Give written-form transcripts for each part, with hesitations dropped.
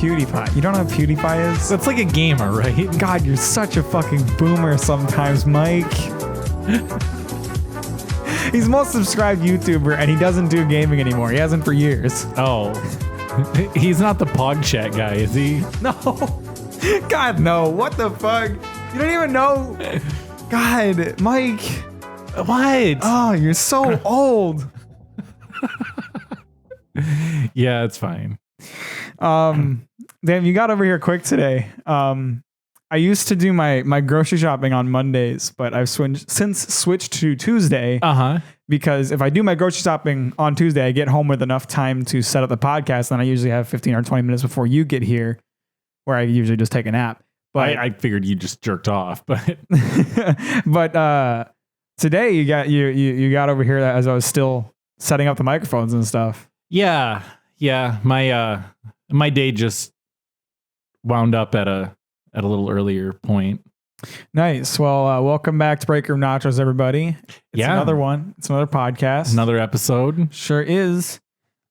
PewDiePie. You don't know what PewDiePie is? That's like a gamer, right? God, you're such a fucking boomer sometimes, Mike. He's the most subscribed YouTuber, and he doesn't do gaming anymore. He hasn't for years. Oh. He's not the Pog Chat guy, is he? No. God, no. What the fuck? You don't even know. God, Mike. What? Oh, you're so old. Yeah, it's fine. Damn, you got over here quick today. I used to do my grocery shopping on Mondays, but I've since switched to Tuesday. Because if I do my grocery shopping on Tuesday, I get home with enough time to set up the podcast, and I usually have 15 or 20 minutes before you get here, where I usually just take a nap. But I figured you just jerked off, but but today you got over here as I was still setting up the microphones and stuff. Yeah. My day just wound up at a little earlier point. Nice. Well, welcome back to Break Room Nachos, everybody. It's another one. It's another podcast. Another episode. Sure is.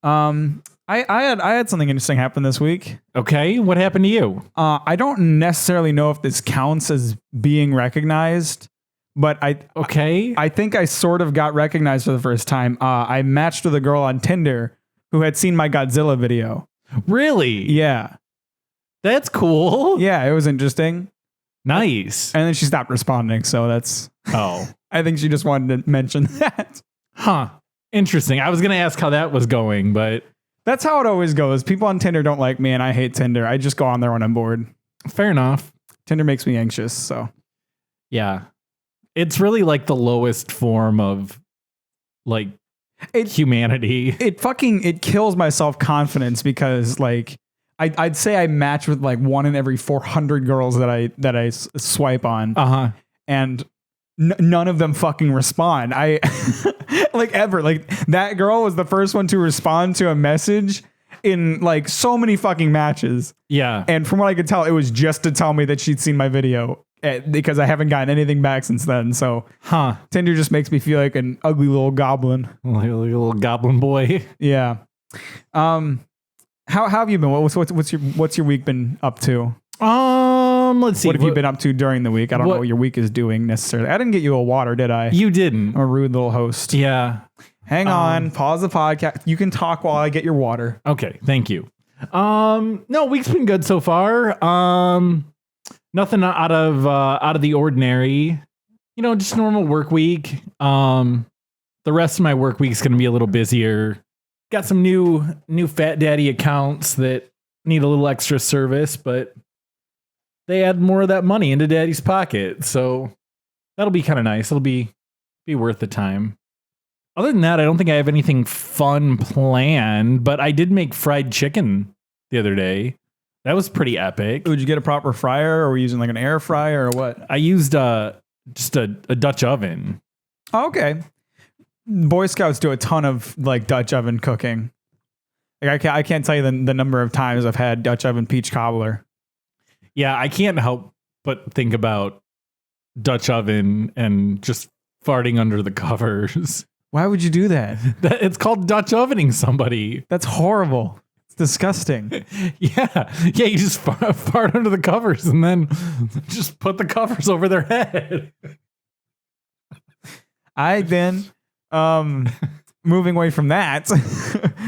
I had something interesting happen this week. Okay, what happened to you? I don't necessarily know if this counts as being recognized, but I think I sort of got recognized for the first time. I matched with a girl on Tinder who had seen my Godzilla video. Really? Yeah. That's cool. Yeah, it was interesting. Nice. And then she stopped responding, so that's... Oh. I think she just wanted to mention that. Huh. Interesting. I was going to ask how that was going, but... That's how it always goes. People on Tinder don't like me, and I hate Tinder. I just go on there when I'm bored. Fair enough. Tinder makes me anxious, so... Yeah. It's really like the lowest form of, like, humanity. It kills my self-confidence because, like... I'd say I match with like 1 in every 400 girls that I swipe on. And none of them fucking respond. I like ever. Like that girl was the first one to respond to a message in like so many fucking matches. Yeah. And from what I could tell, it was just to tell me that she'd seen my video because I haven't gotten anything back since then. So Tinder just makes me feel like an ugly little goblin. Like a little goblin boy. Yeah. How have you been? What's your week been up to? Let's see. What have you been up to during the week? I don't know what your week is doing necessarily. I didn't get you a water, did I? You didn't. I'm a rude little host. Yeah. Hang on. Pause the podcast. You can talk while I get your water. Okay. Thank you. No, week's been good so far. Nothing out of the ordinary. You know, just normal work week. The rest of my work week's going to be a little busier. Got some new Fat Daddy accounts that need a little extra service, but they add more of that money into Daddy's pocket. So that'll be kind of nice. It'll be worth the time. Other than that, I don't think I have anything fun planned, but I did make fried chicken the other day. That was pretty epic. Would you get a proper fryer, or were you using like an air fryer or what? I used just a Dutch oven. Oh, okay. Boy Scouts do a ton of like Dutch oven cooking. Like I can't tell you the number of times I've had Dutch oven peach cobbler. Yeah, I can't help but think about Dutch oven and just farting under the covers. Why would you do that? It's called Dutch ovening somebody. That's horrible. It's disgusting. Yeah, you just fart under the covers and then just put the covers over their head. Moving away from that.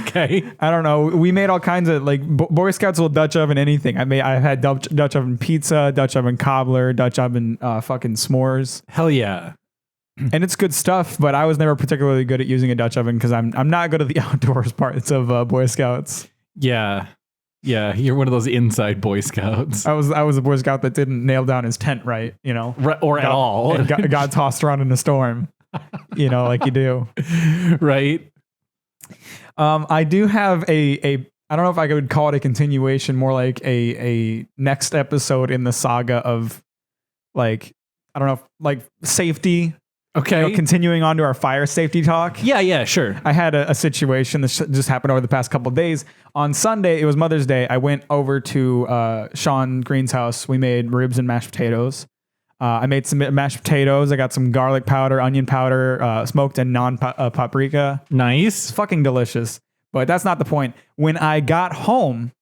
Okay. I don't know. We made all kinds of like Boy Scouts will Dutch oven anything. I've had Dutch oven pizza, Dutch oven cobbler, Dutch oven fucking s'mores. Hell yeah. And it's good stuff, but I was never particularly good at using a Dutch oven because I'm not good at the outdoors parts of Boy Scouts. Yeah. Yeah, you're one of those inside Boy Scouts. I was a Boy Scout that didn't nail down his tent right, you know. At all. And got tossed around in a storm. You know, like you do. Right. I do have I don't know if I would call it a continuation, more like a next episode in the saga of like, I don't know, like safety. Okay. You know, continuing on to our fire safety talk. Yeah, sure. I had a situation that just happened over the past couple of days. On Sunday, it was Mother's Day. I went over to Sean Green's house. We made ribs and mashed potatoes. I made some mashed potatoes. I got some garlic powder, onion powder, smoked and non-paprika. Nice. It's fucking delicious. But that's not the point. When I got home,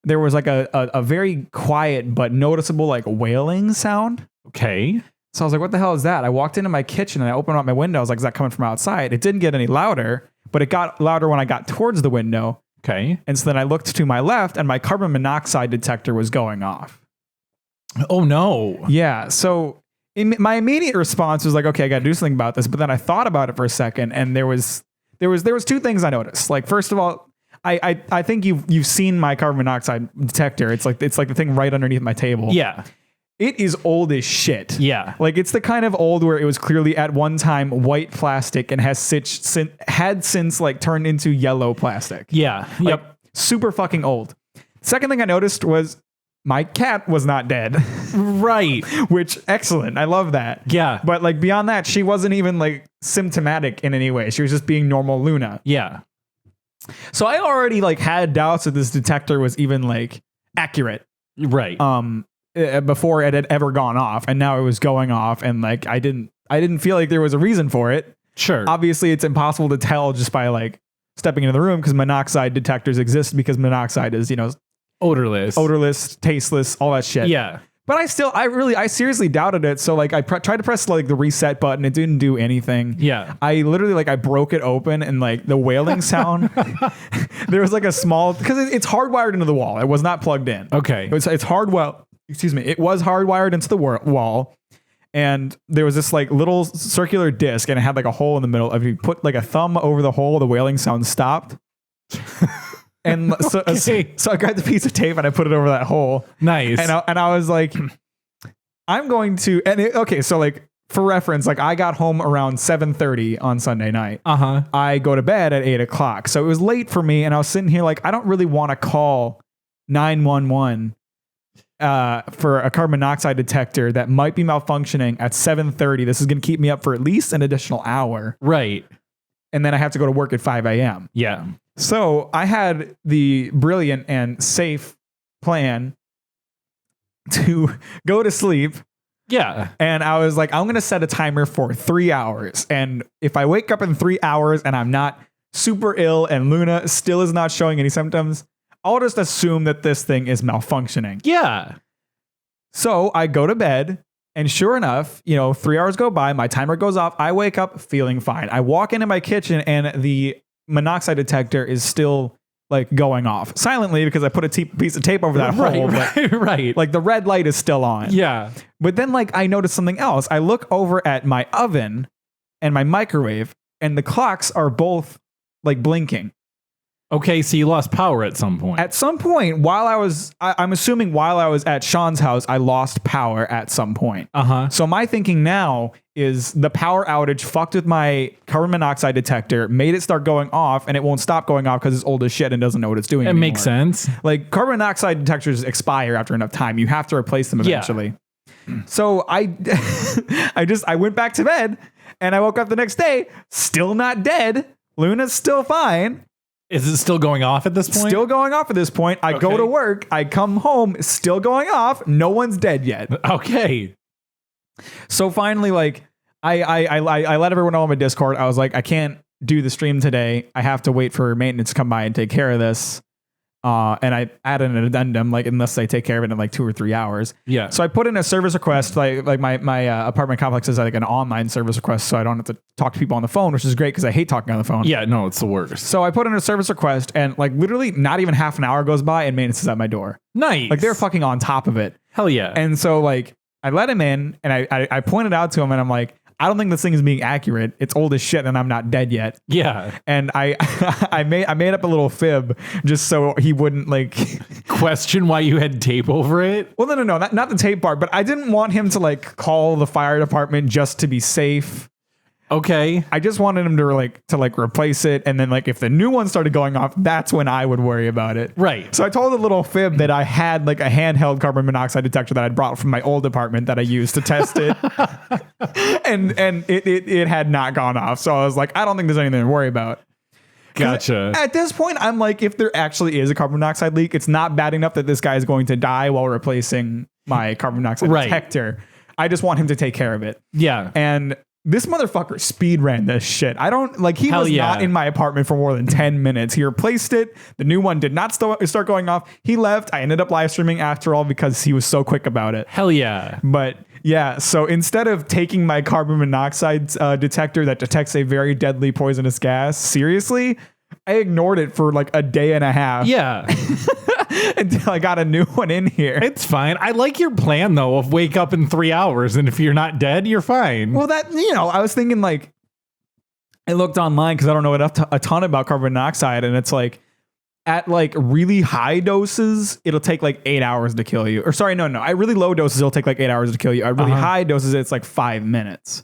there was like a very quiet but noticeable like wailing sound. Okay. So I was like, what the hell is that? I walked into my kitchen and I opened up my window. I was like, is that coming from outside? It didn't get any louder, but it got louder when I got towards the window. Okay. And so then I looked to my left and my carbon monoxide detector was going off. Oh no. Yeah. So my immediate response was like, okay, I got to do something about this. But then I thought about it for a second, and there was two things I noticed. Like, first of all, I think you've seen my carbon monoxide detector. It's like the thing right underneath my table. Yeah. It is old as shit. Yeah. Like, it's the kind of old where it was clearly at one time white plastic and had since like turned into yellow plastic. Yeah. Like, Yep. super fucking old. Second thing I noticed was my cat was not dead. Right. Which, excellent. I love that. Yeah. But like beyond that, she wasn't even like symptomatic in any way. She was just being normal Luna. Yeah. So I already like had doubts that this detector was even like accurate. Right. Before it had ever gone off, and now it was going off, and like I didn't feel like there was a reason for it. Sure. Obviously, it's impossible to tell just by like stepping into the room, because monoxide detectors exist because monoxide is, you know, odorless, tasteless, all that shit. Yeah. But I seriously doubted it. So like I tried to press like the reset button. It didn't do anything. Yeah. I literally like I broke it open, and like the wailing sound, there was like a small, because it's hardwired into the wall. It was not plugged in. Okay. It's hardwired. Excuse me. It was hardwired into the wall, and there was this like little circular disc, and it had like a hole in the middle. If you put like a thumb over the hole, the wailing sound stopped. And so I grabbed the piece of tape and I put it over that hole. Nice. And I was like, I'm going to, okay. So like for reference, like I got home around 7:30 on Sunday night. Uh-huh. I go to bed at 8:00. So it was late for me. And I was sitting here like, I don't really want to call 911 for a carbon monoxide detector that might be malfunctioning at 7:30. This is going to keep me up for at least an additional hour. Right. And then I have to go to work at 5 a.m. Yeah. So I had the brilliant and safe plan to go to sleep. Yeah. And I was like, I'm going to set a timer for 3 hours. And if I wake up in 3 hours and I'm not super ill and Luna still is not showing any symptoms, I'll just assume that this thing is malfunctioning. Yeah. So I go to bed, and sure enough, 3 hours go by, my timer goes off. I wake up feeling fine. I walk into my kitchen, and the monoxide detector is still like going off silently because I put a piece of tape over that hole. Right. Like the red light is still on. Yeah. But then like I noticed something else. I look over at my oven and my microwave, and the clocks are both like blinking. Okay, so you lost power at some point. At some point, I'm assuming while I was at Sean's house, I lost power at some point. Uh-huh. So my thinking now is the power outage fucked with my carbon monoxide detector, made it start going off, and it won't stop going off because it's old as shit and doesn't know what it's doing anymore. Makes sense. Like carbon monoxide detectors expire after enough time. You have to replace them eventually. Yeah. So I went back to bed, and I woke up the next day, still not dead. Luna's still fine. Is it still going off at this point? Still going off at this point. I go to work. I come home. Still going off. No one's dead yet. Okay. So finally, like, I let everyone know on my Discord. I was like, I can't do the stream today. I have to wait for maintenance to come by and take care of this. And I added an addendum, like, unless they take care of it in like 2 or 3 hours. Yeah. So I put in a service request, like my apartment complex is like an online service request, so I don't have to talk to people on the phone, which is great because I hate talking on the phone. Yeah, no, it's the worst. So I put in a service request, and like literally not even half an hour goes by, and maintenance is at my door. Nice. Like they're fucking on top of it. Hell yeah. And so like I let him in, and I pointed out to him, and I'm like, I don't think this thing is being accurate. It's old as shit, and I'm not dead yet. Yeah. And I made up a little fib just so he wouldn't like question why you had tape over it. Well, no, not the tape part, but I didn't want him to like call the fire department just to be safe. Okay. I just wanted him to replace it, and then like if the new one started going off, that's when I would worry about it. Right. So I told a little fib that I had like a handheld carbon monoxide detector that I'd brought from my old apartment that I used to test it, and it had not gone off. So I was like, I don't think there's anything to worry about. Gotcha. At this point, I'm like, if there actually is a carbon monoxide leak, it's not bad enough that this guy is going to die while replacing my carbon monoxide detector. I just want him to take care of it. Yeah. And this motherfucker speed ran this shit. I don't like, he was not in my apartment for more than 10 minutes. He replaced it. The new one did not start going off. He left. I ended up live streaming after all because he was so quick about it. Hell yeah. But yeah, so instead of taking my carbon monoxide detector that detects a very deadly poisonous gas seriously, I ignored it for like a day and a half. Yeah. Until I got a new one in here. It's fine. I like your plan though of wake up in 3 hours, and if you're not dead, you're fine. Well, that, I was thinking like, I looked online because I don't know a ton about carbon monoxide, and it's like at like really high doses, it'll take like 8 hours to kill you. Or sorry, no. At really low doses, it'll take like 8 hours to kill you. At really high doses, it's like 5 minutes.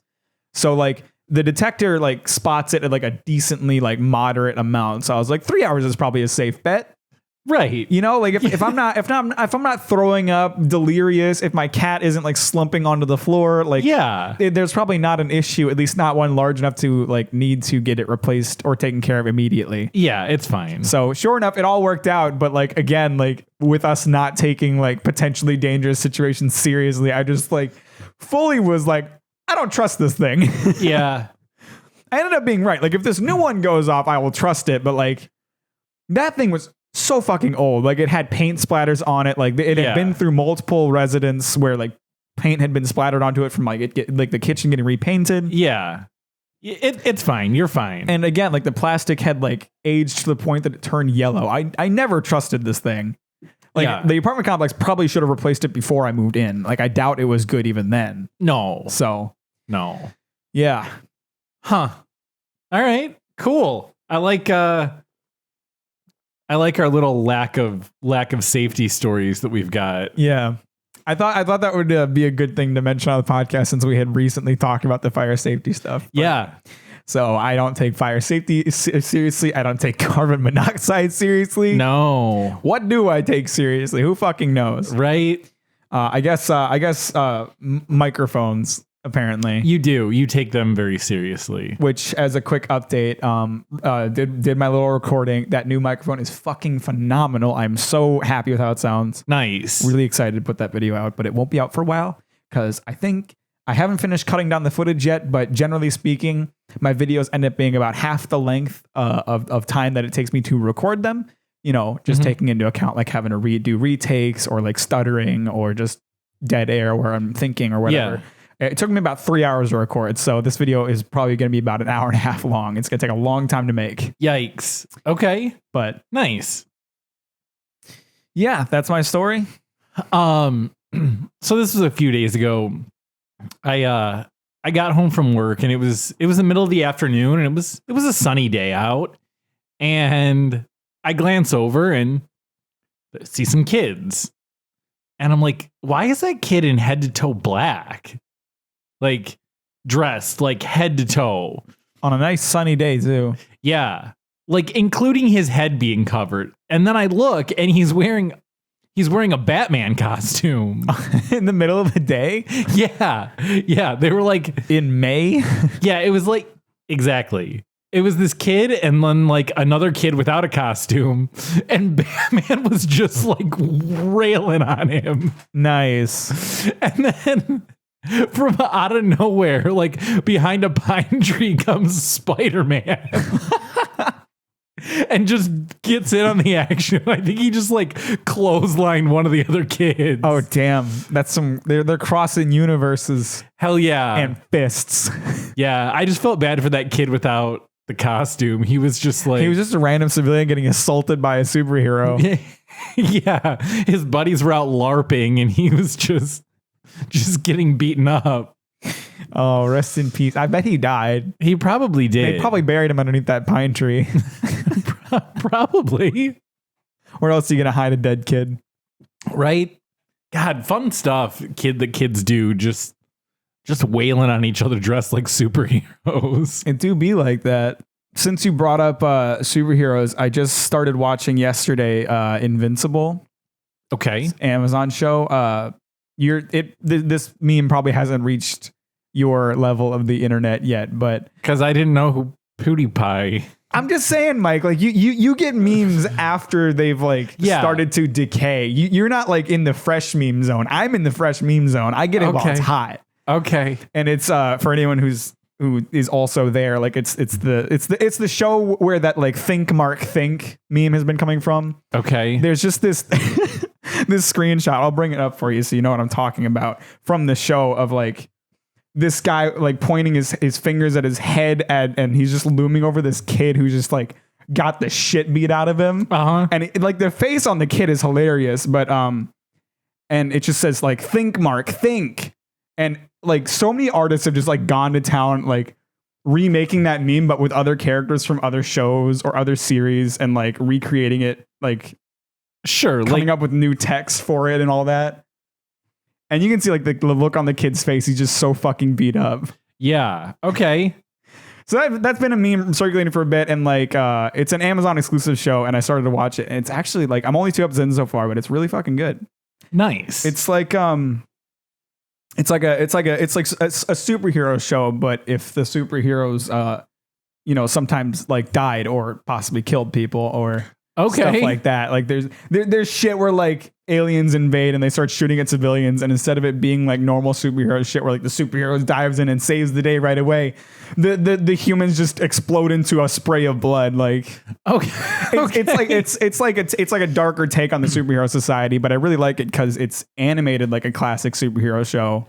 So like the detector like spots it at like a decently like moderate amount. So I was like, 3 hours is probably a safe bet. Right. Like if I'm not throwing up, delirious, if my cat isn't like slumping onto the floor, like there's probably not an issue, at least not one large enough to like need to get it replaced or taken care of immediately. Yeah, it's fine. So sure enough, it all worked out. But like, again, like with us not taking like potentially dangerous situations seriously, I just like fully was like, I don't trust this thing. Yeah. I ended up being right. Like if this new one goes off, I will trust it. But like that thing was so fucking old. Like it had paint splatters on it. Like it had been through multiple residents where like paint had been splattered onto it from like like the kitchen getting repainted. Yeah. It's fine. You're fine. And again, like the plastic had like aged to the point that it turned yellow. I never trusted this thing. Like the apartment complex probably should have replaced it before I moved in. Like I doubt it was good even then. No. So no. Yeah. Huh. All right. Cool. I like our little lack of safety stories that we've got. Yeah. I thought that would be a good thing to mention on the podcast since we had recently talked about the fire safety stuff. Yeah. So I don't take fire safety seriously. I don't take carbon monoxide seriously. No. What do I take seriously? Who fucking knows? Right. I guess microphones. Apparently you do. You take them very seriously. Which, as a quick update, did my little recording. That new microphone is fucking phenomenal. I'm so happy with how it sounds. Nice. Really excited to put that video out, but it won't be out for a while because I think I haven't finished cutting down the footage yet. But generally speaking, my videos end up being about half the length of time that it takes me to record them. Just taking into account like having to do retakes or like stuttering or just dead air where I'm thinking or whatever. Yeah. It took me about 3 hours to record, so this video is probably going to be about an hour and a half long. It's going to take a long time to make. Yikes. Okay. But nice. Yeah, that's my story. So this was a few days ago. I got home from work and it was the middle of the afternoon and it was a sunny day out, and I glance over and see some kids. And I'm like, why is that kid in head to toe black? Like dressed like head to toe on a nice sunny day too. Yeah. Like including his head being covered. And then I look and he's wearing a Batman costume in the middle of the day. Yeah. Yeah. They were like in May. Yeah. It was like, exactly. It was this kid and then like another kid without a costume, and Batman was just like railing on him. Nice. And then from out of nowhere, like behind a pine tree comes Spider-Man and just gets in on the action. I think he just like clotheslined one of the other kids. Oh, damn. That's they're crossing universes. Hell yeah. And fists. Yeah. I just felt bad for that kid without the costume. He was just a random civilian getting assaulted by a superhero. Yeah. His buddies were out LARPing and he was just getting beaten up. Oh, rest in peace. I bet he died. He probably did. They probably buried him underneath that pine tree. Probably. Where else are you going to hide a dead kid? Right? God, fun stuff the kids do. Just wailing on each other dressed like superheroes. It do be like that. Since you brought up superheroes, I just started watching yesterday Invincible. Okay. Amazon show. This meme probably hasn't reached your level of the internet yet, but because I didn't know who PewDiePie. I'm just saying, Mike, like you get memes after they've started to decay. You're not like in the fresh meme zone. I'm in the fresh meme zone. I get it while it's hot. Okay. And it's for anyone who's who is also there. Like it's the show where that like think Mark think meme has been coming from. Okay. There's just this this screenshot. I'll bring it up for you so you know what I'm talking about from the show of like this guy like pointing his fingers at his head and he's just looming over this kid who's just like got the shit beat out of him. And like the face on the kid is hilarious, but and it just says like think Mark think. And like so many artists have just like gone to town like remaking that meme but with other characters from other shows or other series and like recreating it, like coming up with new text for it and all that. And you can see like the look on the kid's face. He's just so fucking beat up. Yeah. Okay. So that's been a meme circulating for a bit, and like it's an Amazon exclusive show, and I started to watch it, and it's actually like I'm only 2 episodes in so far, but it's really fucking good. Nice. It's like it's like a superhero show, but if the superheroes sometimes like died or possibly killed people or stuff like that. Like there's shit where like aliens invade and they start shooting at civilians, and instead of it being like normal superhero shit where like the superhero dives in and saves the day right away, the humans just explode into a spray of blood. Like it's like a darker take on the superhero society, but I really like it because it's animated like a classic superhero show.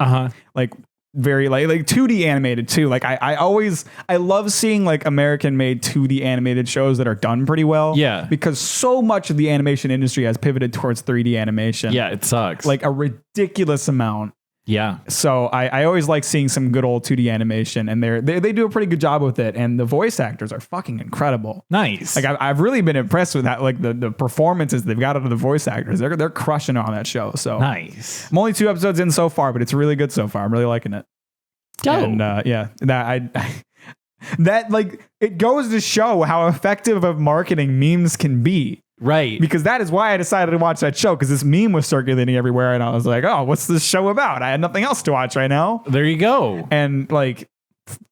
Like very like 2D animated too. Like I love seeing like American made 2D animated shows that are done pretty well. Yeah. Because so much of the animation industry has pivoted towards 3D animation. Yeah, it sucks. Like a ridiculous amount. Yeah. So I always like seeing some good old 2D animation, and they do a pretty good job with it, and the voice actors are fucking incredible. Nice. Like I've really been impressed with that. Like the performances they've got out of the voice actors, they're crushing on that show. So nice. I'm only 2 episodes in so far, but it's really good so far. I'm really liking it. And that like it goes to show how effective of marketing memes can be. Right. Because that is why I decided to watch that show, because this meme was circulating everywhere and I was like, oh, what's this show about? I had nothing else to watch right now. There you go. And like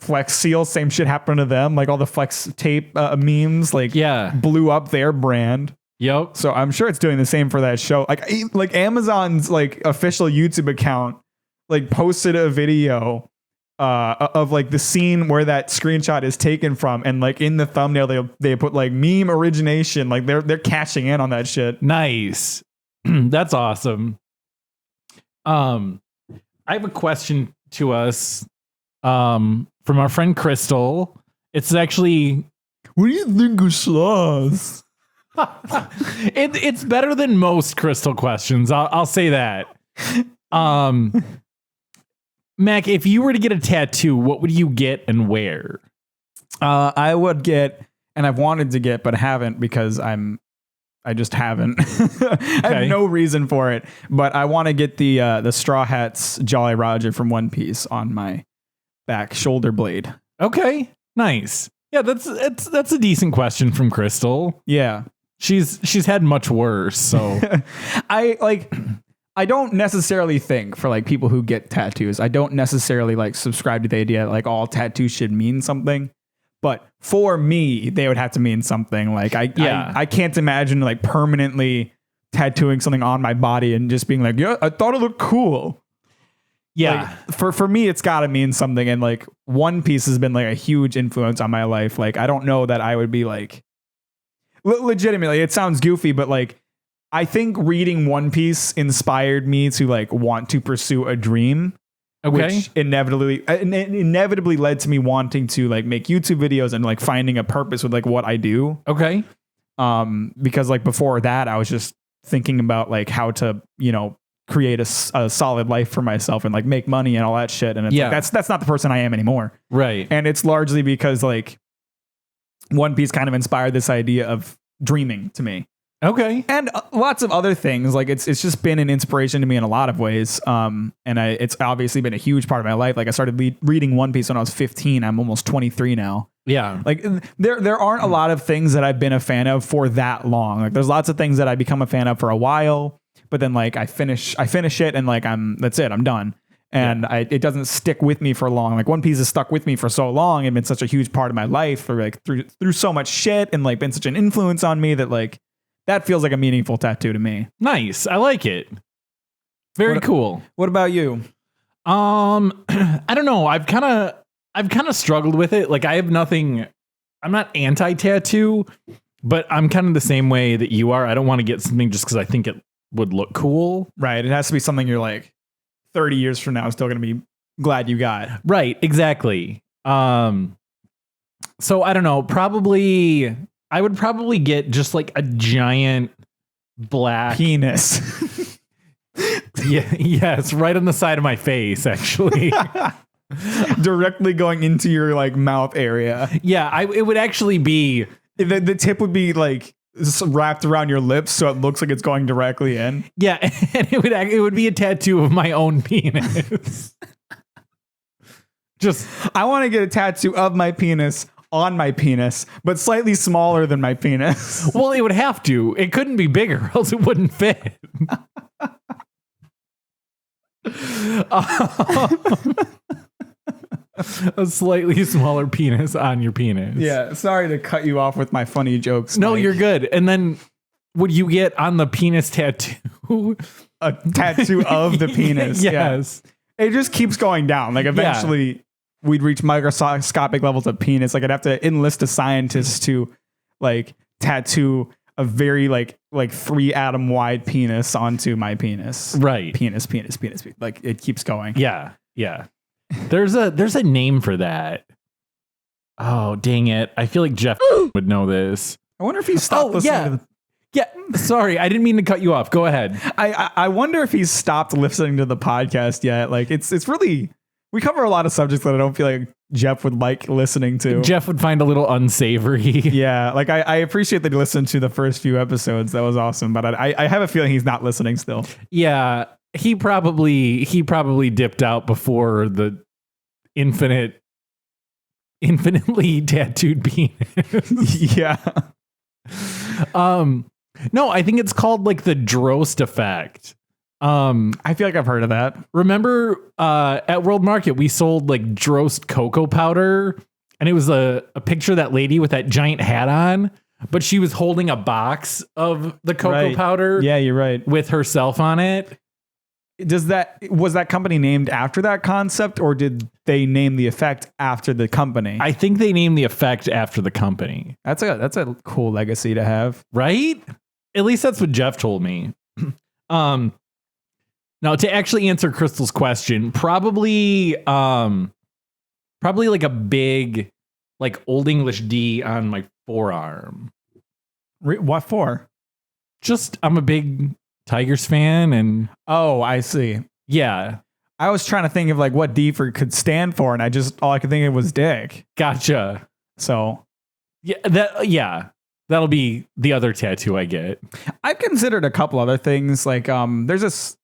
Flex Seal, same shit happened to them. Like all the Flex Tape memes like blew up their brand. Yep. So I'm sure it's doing the same for that show. Like Amazon's like official YouTube account like posted a video of like the scene where that screenshot is taken from, and like in the thumbnail they put like meme origination. Like they're cashing in on that shit. Nice. That's awesome. I have a question to us from our friend Crystal. It's actually, what do you think of sloths? It's better than most Crystal questions. I'll say that. Mac, if you were to get a tattoo, what would you get and where? I would get, and I've wanted to get, but haven't because I just haven't. I have no reason for it, but I want to get the Straw Hats Jolly Roger from One Piece on my back shoulder blade. Okay, nice. Yeah, that's a decent question from Crystal. Yeah, she's had much worse. So I don't necessarily think for like people who get tattoos, I don't necessarily like subscribe to the idea that like all tattoos should mean something. But for me, they would have to mean something. Like I can't imagine like permanently tattooing something on my body and just being like, yeah, I thought it looked cool. Yeah. Like, for me, it's got to mean something. And like One Piece has been like a huge influence on my life. Like I don't know that I would be like legitimately, it sounds goofy, but like I think reading One Piece inspired me to like want to pursue a dream, which inevitably led to me wanting to like make YouTube videos and like finding a purpose with like what I do. Okay. Because like before that, I was just thinking about like how to, create a solid life for myself and like make money and all that shit. And it's like, that's not the person I am anymore. Right. And it's largely because like One Piece kind of inspired this idea of dreaming to me. Okay. And lots of other things. Like it's just been an inspiration to me in a lot of ways. And it's obviously been a huge part of my life. Like I started reading One Piece when I was 15. I'm almost 23 now. Yeah. Like there aren't a lot of things that I've been a fan of for that long. Like there's lots of things that I become a fan of for a while, but then like I finish it and like that's it. I'm done. And it doesn't stick with me for long. Like One Piece has stuck with me for so long and been such a huge part of my life for like through so much shit and like been such an influence on me that like that feels like a meaningful tattoo to me. Nice. I like it. Very cool. What about you? I don't know. I've kind of I've kind of struggled with it. Like I have nothing. I'm not anti-tattoo, but I'm kind of the same way that you are. I don't want to get something just because I think it would look cool. Right. It has to be something you're like 30 years from now still going to be glad you got. Right. Exactly. So I don't know. I would probably get just like a giant black penis. Yeah. Yes. Right on the side of my face, actually. Directly going into your like mouth area. Yeah. It would actually be. The tip would be like wrapped around your lips so it looks like it's going directly in. Yeah. And it would be a tattoo of my own penis. Just, I want to get a tattoo of my penis on my penis, but slightly smaller than my penis. Well, it would have to. It couldn't be bigger, else it wouldn't fit. A slightly smaller penis on your penis. Yeah, sorry to cut you off with my funny jokes. No, Mike. you're good. And then would you get on the penis tattoo? A tattoo of the penis. Yes. Yeah. It just keeps going down. Like eventually we'd reach microscopic levels of penis. Like I'd have to enlist a scientist to like tattoo a very like 3 atom wide penis onto my penis. Right. Penis. Like it keeps going. Yeah. Yeah. There's a name for that. Oh, dang it. I feel like Jeff would know this. I wonder if he stopped listening to the Yeah, sorry, I didn't mean to cut you off. Go ahead. I wonder if he's stopped listening to the podcast yet. Like it's really, we cover a lot of subjects that I don't feel like Jeff would like listening to. Jeff would find a little unsavory. Yeah, like I appreciate that he listened to the first few episodes. That was awesome. But I have a feeling he's not listening still. Yeah, he probably dipped out before the infinitely tattooed penis. Yeah. No, I think it's called like the Drost effect. I feel like I've heard of that. Remember at World Market we sold like Drost cocoa powder, and it was a picture of that lady with that giant hat on, but she was holding a box of the cocoa powder. Yeah, you're right. With herself on it. Was that company named after that concept, or did they name the effect after the company? I think they named the effect after the company. That's a cool legacy to have, right? At least that's what Jeff told me. Now to actually answer Crystal's question, probably like a big like Old English D on my forearm. What for? Just I'm a big Tigers fan, and oh, I see. Yeah, I was trying to think of like what D for could stand for, and all I could think of was dick. Gotcha. So that'll be the other tattoo I get. I've considered a couple other things. Like there's this,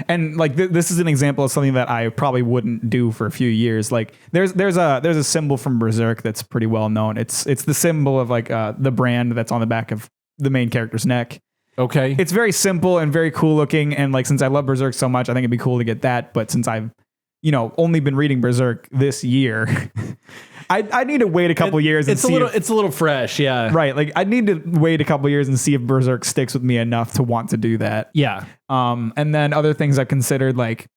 and like this is an example of something that I probably wouldn't do for a few years. Like there's a symbol from Berserk that's pretty well known. It's the symbol of like the brand that's on the back of the main character's neck. Okay. It's very simple and very cool looking. And like, since I love Berserk so much, I think it'd be cool to get that. But since I've, only been reading Berserk this year, I need to wait a couple years. And it's a little fresh. Yeah. Right. Like I need to wait a couple years and see if Berserk sticks with me enough to want to do that. Yeah. And then other things I considered, like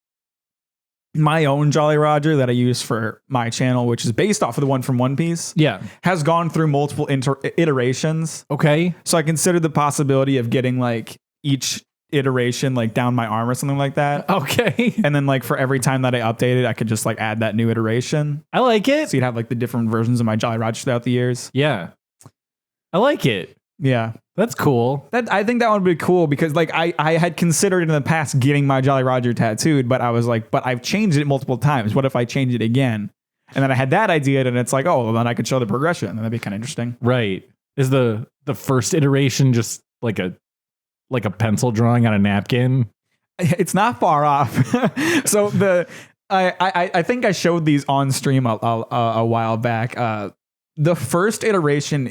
my own Jolly Roger that I use for my channel, which is based off of the one from One Piece. Yeah. Has gone through multiple iterations. Okay. So I considered the possibility of getting like each iteration like down my arm or something like that. Okay. And then like for every time that I update it, I could just like add that new iteration. I like it. So you'd have like the different versions of my Jolly Roger throughout the years. Yeah. I like it. Yeah. That's cool. I think that would be cool because like I had considered in the past getting my Jolly Roger tattooed, but I was like, but I've changed it multiple times. What if I change it again? And then I had that idea, and it's like, oh, well, then I could show the progression. And that'd be kind of interesting. Right. Is the first iteration just like a pencil drawing on a napkin? It's not far off. So I think I showed these on stream a while back. The first iteration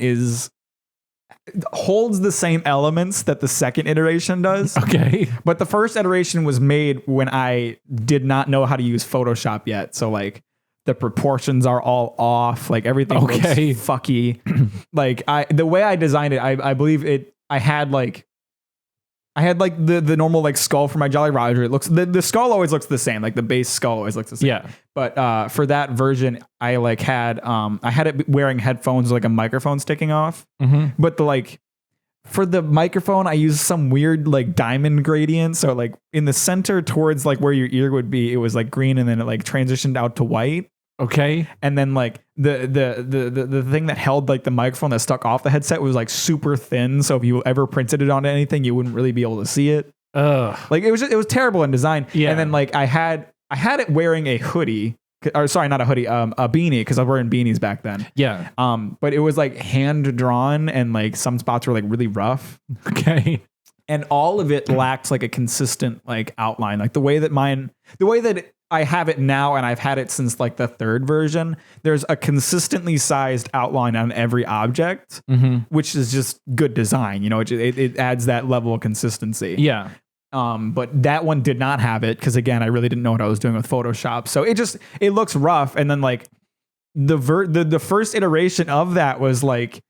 holds the same elements that the second iteration does. Okay. But the first iteration was made when I did not know how to use Photoshop yet. So like the proportions are all off. Like everything looks fucky. Like the way I designed it, I believe I had like I had like the normal like skull for my Jolly Roger. It looks the skull always looks the same. Like the base skull always looks the same. Yeah. But for that version, I like had it wearing headphones, like a microphone sticking off. Mm-hmm. But for the microphone, I used some weird like diamond gradient. So like in the center towards like where your ear would be, it was like green, and then it like transitioned out to white. Okay. And then like the thing that held like the microphone that stuck off the headset was like super thin. So if you ever printed it onto anything, you wouldn't really be able to see it. Like it was terrible in design. Yeah. And then like I had it wearing a hoodie, or sorry, not a hoodie, a beanie, because I was wearing beanies back then. Yeah. But it was like hand drawn, and like some spots were like really rough. Okay. And all of it lacked like a consistent like outline. Like the way that I have it now, and I've had it since like the third version, there's a consistently sized outline on every object, which is just good design. You know, it adds that level of consistency. Yeah. But that one did not have it, because again, I really didn't know what I was doing with Photoshop. So it looks rough. And then like the first iteration of that was like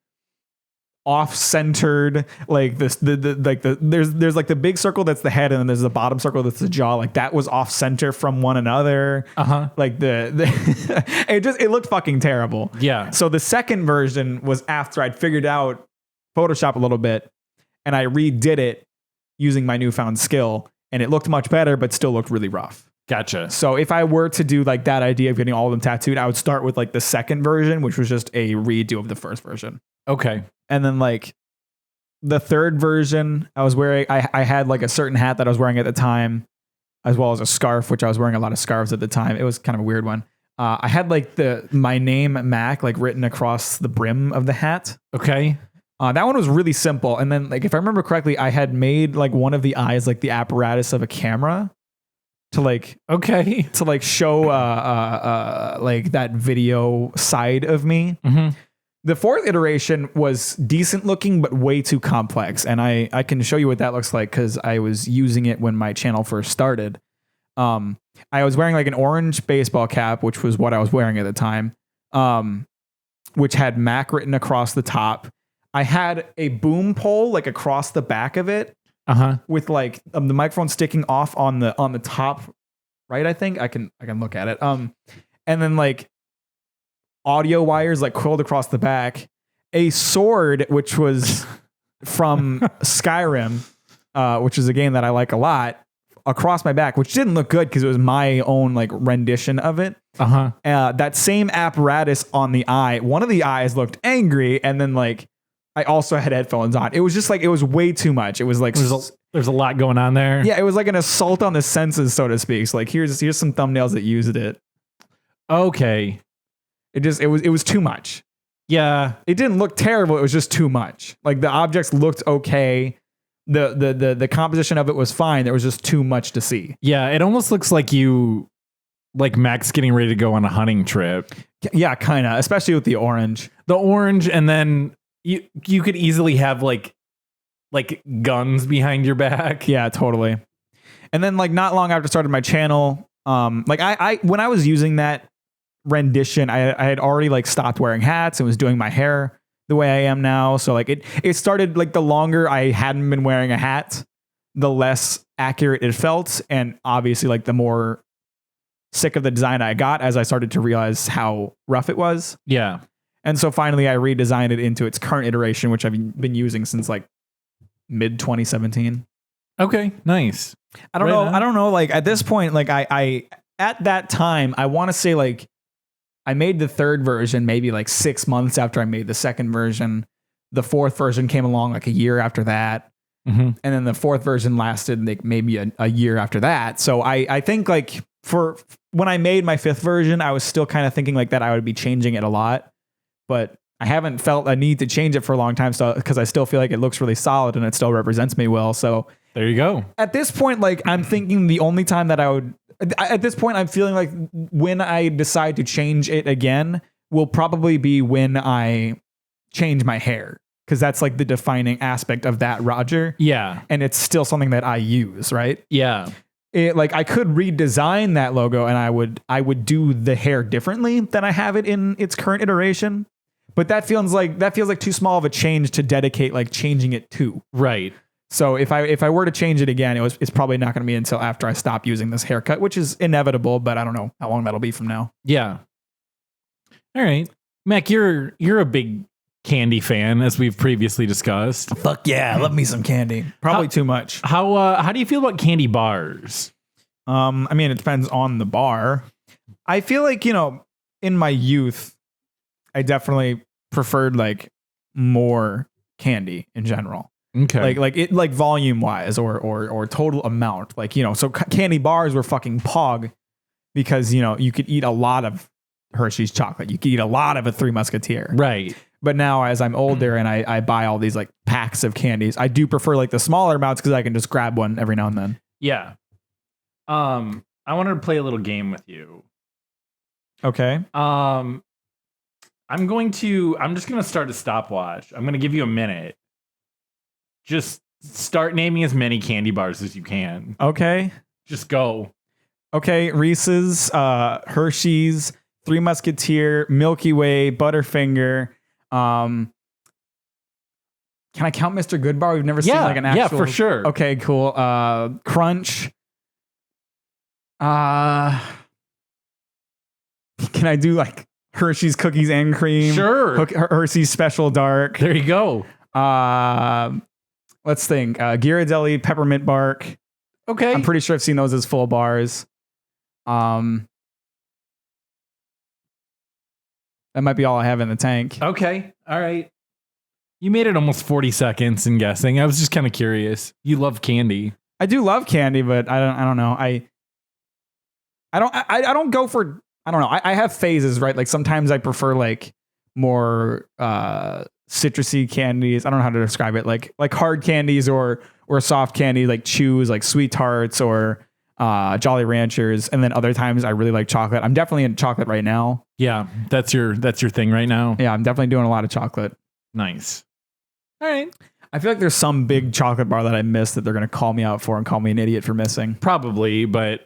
off-centered, like there's like the big circle that's the head, and then there's the bottom circle that's the jaw. Like that was off-center from one another. Like it looked fucking terrible. Yeah. So the second version was after I'd figured out Photoshop a little bit, and I redid it using my newfound skill, and it looked much better, but still looked really rough. Gotcha. So if I were to do like that idea of getting all of them tattooed, I would start with like the second version, which was just a redo of the first version. Okay. And then like the third version, I was wearing, I had like a certain hat that I was wearing at the time, as well as a scarf, which I was wearing a lot of scarves at the time. It was kind of a weird one. I had like my name Mack like written across the brim of the hat. Okay. That one was really simple. And then like, if I remember correctly, I had made like one of the eyes, like the apparatus of a camera to like, show like that video side of me. The fourth iteration was decent looking, but way too complex. And I can show you what that looks like, because I was using it when my channel first started. I was wearing like an orange baseball cap, which was what I was wearing at the time, which had Mack written across the top. I had a boom pole like across the back of it, with like the microphone sticking off on the top right. I think I can look at it. And then like audio wires like coiled across the back, a sword which was from Skyrim, which is a game that I like a lot, across my back, which didn't look good because it was my own like rendition of it. That same apparatus on the eye. One of the eyes looked angry, and then like I also had headphones on. It was just like, it was way too much. It was like there's a lot going on there. Yeah, it was like an assault on the senses, so to speak. So like here's some thumbnails that used it. Okay. It was too much. Yeah. It didn't look terrible. It was just too much. Like the objects looked okay. The composition of it was fine. There was just too much to see. Yeah. It almost looks like Mack's getting ready to go on a hunting trip. Yeah, kind of, especially with the orange. And then you could easily have like guns behind your back. Yeah, totally. And then like not long after I started my channel, like I when I was using that rendition, I had already like stopped wearing hats and was doing my hair the way I am now. So like it started like the longer I hadn't been wearing a hat, the less accurate it felt. And obviously like the more sick of the design I got as I started to realize how rough it was. Yeah. And so finally I redesigned it into its current iteration, which I've been using since like mid 2017. Okay, nice. I don't know. Like at this point, like I at that time, I want to say like I made the third version maybe like 6 months after I made the second version. The fourth version came along like a year after that. And then the fourth version lasted like maybe a year after that. So I think like for when I made my fifth version, I was still kind of thinking like that I would be changing it a lot, but I haven't felt a need to change it for a long time. So because I still feel like it looks really solid and it still represents me well. So there you go. At this point, like I'm thinking the only time that at this point, I'm feeling like when I decide to change it again will probably be when I change my hair. Because that's like the defining aspect of that Roger. Yeah. And it's still something that I use, right? Yeah. Like I could redesign that logo and I would do the hair differently than I have it in its current iteration. But that feels like too small of a change to dedicate like changing it to. Right. So if I were to change it again, it's probably not going to be until after I stop using this haircut, which is inevitable, but I don't know how long that'll be from now. Yeah. All right. Mac, you're a big candy fan, as we've previously discussed. Fuck yeah, I love me some candy. Probably too much. How do you feel about candy bars? I mean, it depends on the bar. I feel like, in my youth, I definitely preferred like more candy in general. Okay. Like volume wise or total amount. Like, so candy bars were fucking pog because, you could eat a lot of Hershey's chocolate. You could eat a lot of a Three Musketeer. Right. But now as I'm older and I buy all these like packs of candies, I do prefer like the smaller amounts because I can just grab one every now and then. Yeah. I wanted to play a little game with you. Okay. I'm just going to start a stopwatch. I'm going to give you a minute. Just start naming as many candy bars as you can. Okay. Just go. Okay. Reese's, Hershey's, Three Musketeer, Milky Way, Butterfinger. Can I count Mr. Goodbar? We've never seen like an actual. Yeah, for sure. Okay, cool. Crunch. Can I do like Hershey's Cookies and Cream? Sure. Hershey's Special Dark. There you go. Let's think. Ghirardelli Peppermint Bark. Okay. I'm pretty sure I've seen those as full bars. That might be all I have in the tank. Okay. All right. You made it almost 40 seconds in guessing. I was just kind of curious. You love candy. I do love candy, but I don't know. I don't go for, I don't know. I have phases, right? Like sometimes I prefer like more citrusy candies. I don't know how to describe it. Like hard candies or soft candy, like chews, like Sweet Tarts or Jolly Ranchers. And then other times I really like chocolate. I'm definitely in chocolate right now. Yeah, that's your thing right now. Yeah, I'm definitely doing a lot of chocolate. Nice. All right. I feel like there's some big chocolate bar that I missed that they're going to call me out for and call me an idiot for missing. Probably, but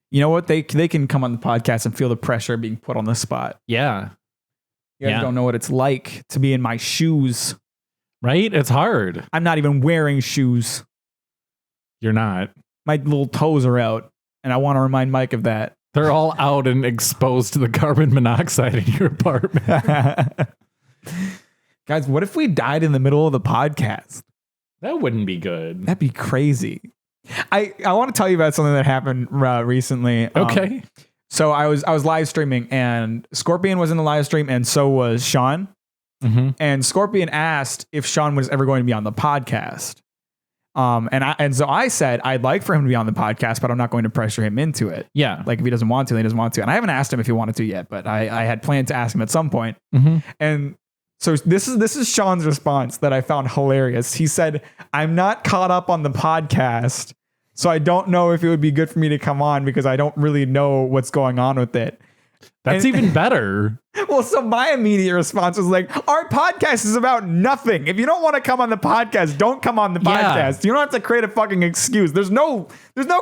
you know what? They can come on the podcast and feel the pressure of being put on the spot. Yeah. You guys don't know what it's like to be in my shoes. Right? It's hard. I'm not even wearing shoes. You're not. My little toes are out, and I want to remind Mike of that. They're all out and exposed to the carbon monoxide in your apartment. Guys, what if we died in the middle of the podcast? That wouldn't be good. That'd be crazy. I want to tell you about something that happened recently. Okay. So I was live streaming, and Scorpion was in the live stream, and so was Sean. Mm-hmm. And Scorpion asked if Sean was ever going to be on the podcast. And so I said I'd like for him to be on the podcast, but I'm not going to pressure him into it. Yeah. Like if he doesn't want to, then he doesn't want to. And I haven't asked him if he wanted to yet, but I had planned to ask him at some point. Mm-hmm. And so this is Sean's response that I found hilarious. He said, "I'm not caught up on the podcast, so I don't know if it would be good for me to come on because I don't really know what's going on with it." That's even better. Well, so my immediate response was like, our podcast is about nothing. If you don't want to come on the podcast, don't come on the podcast. You don't have to create a fucking excuse. There's no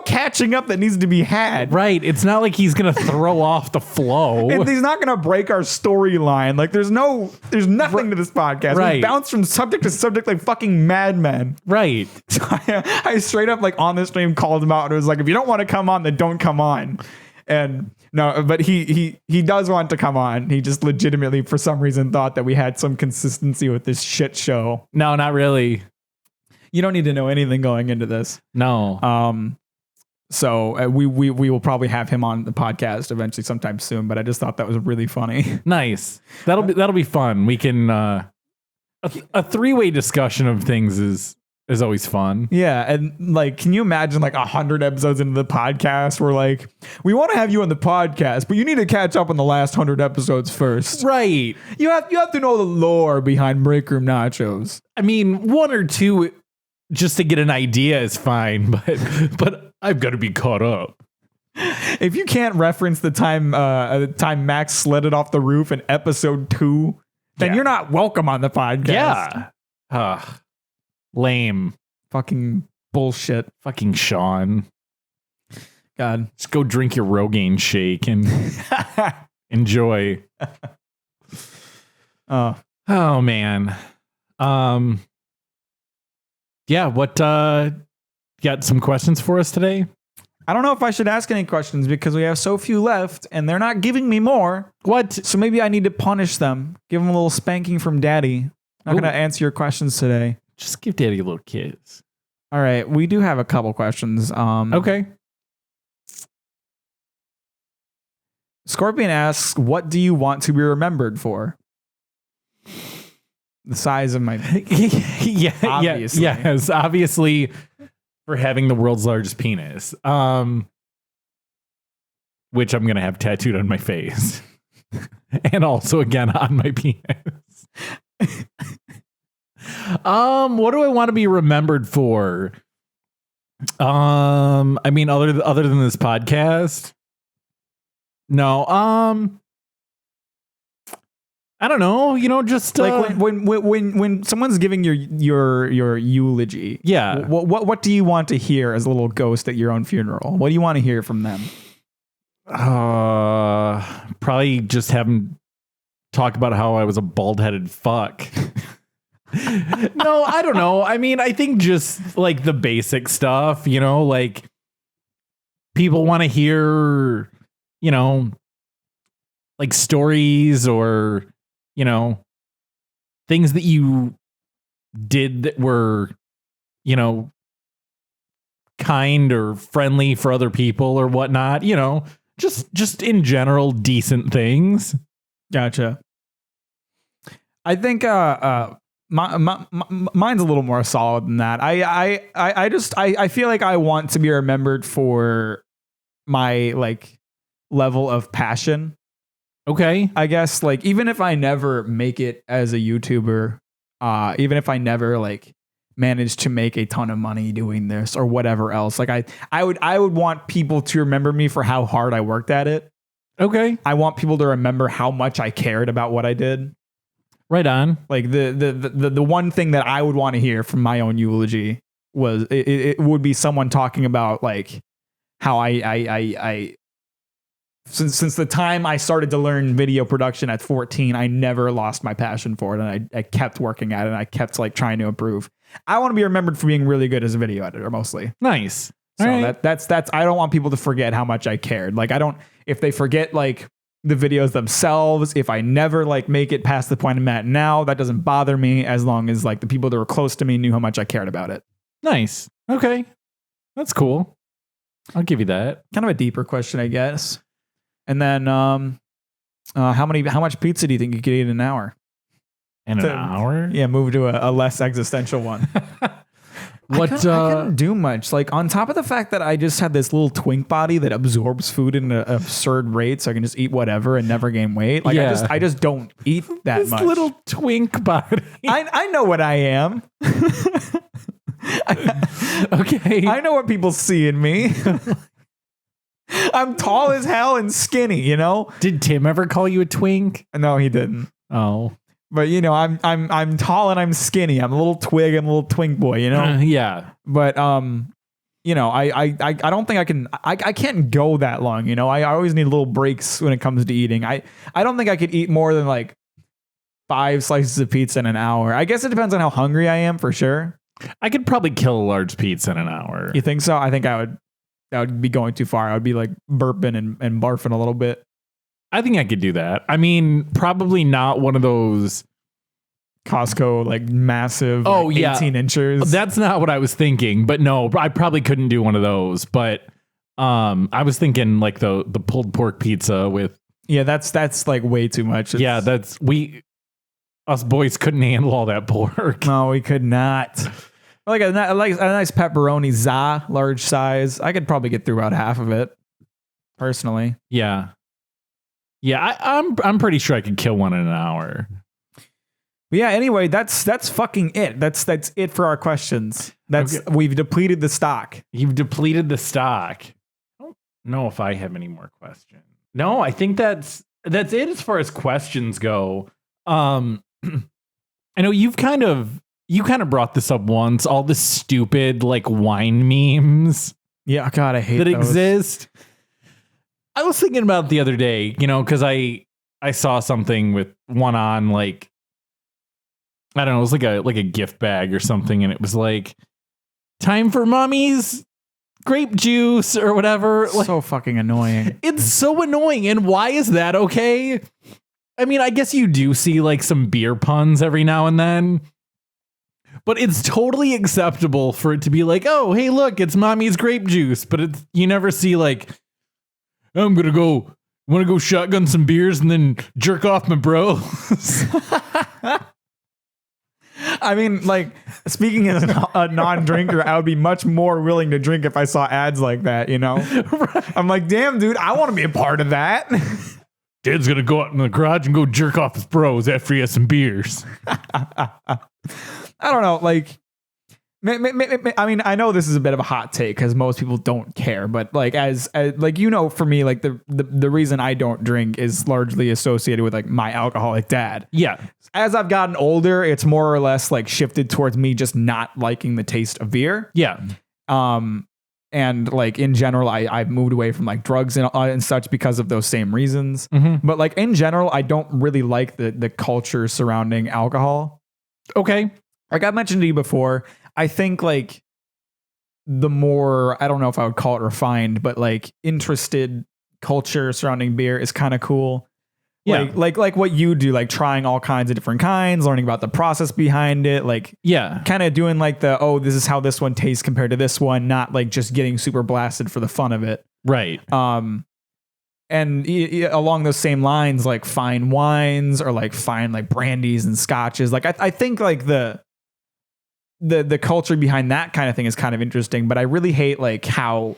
catching up that needs to be had. Right. It's not like he's going to throw off the flow. And he's not going to break our storyline. Like there's nothing to this podcast. Right. We bounce from subject to subject like fucking madmen. Right. So I straight up like on the stream called him out and it was like, if you don't want to come on, then don't come on. And no, but he does want to come on. He just legitimately, for some reason, thought that we had some consistency with this shit show. No, not really. You don't need to know anything going into this. No. So we will probably have him on the podcast eventually sometime soon. But I just thought that was really funny. Nice. That'll be fun. We can a three-way discussion of things is always fun. Yeah, and like, can you imagine like 100 episodes into the podcast where like, we want to have you on the podcast, but you need to catch up on the last 100 episodes first. Right. You have to know the lore behind Break Room Nachos. I mean, one or two just to get an idea is fine, but I've got to be caught up. If you can't reference the time Mack sledded off the roof in episode 2, then you're not welcome on the podcast. Yeah. Lame. Fucking bullshit. Fucking Sean. God. Just go drink your Rogaine shake and enjoy. Oh man. Yeah. What, got some questions for us today? I don't know if I should ask any questions because we have so few left and they're not giving me more. What? So maybe I need to punish them. Give them a little spanking from daddy. I'm not going to answer your questions today. Just give daddy a little kiss. All right. We do have a couple questions. Okay. Scorpion asks, what do you want to be remembered for? The size of my... Yes, obviously for having the world's largest penis. Which I'm going to have tattooed on my face. And also again on my penis. What do I want to be remembered for? I mean, other than this podcast? No. I don't know. Just like when someone's giving your eulogy. Yeah. What do you want to hear as a little ghost at your own funeral? What do you want to hear from them? Probably just have them talk about how I was a bald-headed fuck. No, I don't know. I mean, I think just like the basic stuff, like people want to hear, like stories or, things that you did that were, kind or friendly for other people or whatnot, just in general, decent things. Gotcha. I think, mine's a little more solid than that. I feel like I want to be remembered for my like level of passion. Okay. I guess like even if I never make it as a YouTuber, even if I never like manage to make a ton of money doing this or whatever else, like I would want people to remember me for how hard I worked at it. Okay. I want people to remember how much I cared about what I did. Right on. Like the one thing that I would want to hear from my own eulogy was it would be someone talking about like how I since the time I started to learn video production at 14, I never lost my passion for it, and I kept working at it, and I kept like trying to improve. I want to be remembered for being really good as a video editor, mostly. Nice. So right. that's I don't want people to forget how much I cared. Like if they forget like the videos themselves, if I never like make it past the point I'm at now, that doesn't bother me as long as like the people that were close to me knew how much I cared about it. Nice. Okay. That's cool. I'll give you that. Kind of a deeper question, I guess. And then how much pizza do you think you could eat in an hour? In an hour? Yeah, move to a less existential one. I couldn't do much. Like on top of the fact that I just had this little twink body that absorbs food in an absurd rate, so I can just eat whatever and never gain weight. Like I just don't eat that this much. This little twink body. I know what I am. Okay. I know what people see in me. I'm tall as hell and skinny, Did Tim ever call you a twink? No, he didn't. Oh. But I'm tall and I'm skinny. I'm a little twig. I'm a little twink boy, Yeah. But I don't think I can. I can't go that long. I always need little breaks when it comes to eating. I don't think I could eat more than like 5 slices of pizza in an hour. I guess it depends on how hungry I am, for sure. I could probably kill a large pizza in an hour. You think so? I think that would be going too far. I would be like burping and barfing a little bit. I think I could do that. I mean, probably not one of those Costco like massive 18 inches. That's not what I was thinking, but no, I probably couldn't do one of those. But I was thinking like the pulled pork pizza with that's like way too much. Us boys couldn't handle all that pork. No, we could not. Like a nice pepperoni za, large size. I could probably get through about half of it, personally. Yeah. I'm pretty sure I could kill one in an hour. But yeah. Anyway, that's fucking it. That's it for our questions. We've depleted the stock. You've depleted the stock. I don't know if I have any more questions. No, I think that's it as far as questions go. I know you kind of brought this up once. All the stupid like wine memes. Yeah, God, I hate that those. Exist. I was thinking about it the other day, because I saw something with one on like, I don't know, it was like a gift bag or something, and it was like, time for mommy's grape juice or whatever. So fucking annoying. It's so annoying. And why is that okay? I mean, I guess you do see like some beer puns every now and then, but it's totally acceptable for it to be like, oh, hey, look, it's mommy's grape juice. But you never see like, I'm going to go shotgun some beers and then jerk off my bros. I mean, like, speaking as a non-drinker, I would be much more willing to drink if I saw ads like that, you know? Right. I'm like, damn, dude, I want to be a part of that. Dad's going to go out in the garage and go jerk off his bros after he has some beers. I don't know, like, I mean, I know this is a bit of a hot take because most people don't care, but like as like, you know, for me, like the reason I don't drink is largely associated with like my alcoholic dad. Yeah. As I've gotten older, it's more or less like shifted towards me just not liking the taste of beer. Yeah. And like in general, I've moved away from like drugs and such because of those same reasons. Mm-hmm. But like in general, I don't really like the culture surrounding alcohol. Okay. Like I mentioned to you before, I think like the more, I don't know if I would call it refined, but like interested culture surrounding beer is kind of cool. Yeah. Like what you do, like trying all kinds of different kinds, learning about the process behind it. Like, yeah, kind of doing like this is how this one tastes compared to this one, not like just getting super blasted for the fun of it. Right. And along those same lines, like fine wines or like fine like brandies and scotches. Like I think like the culture behind that kind of thing is kind of interesting, but I really hate like how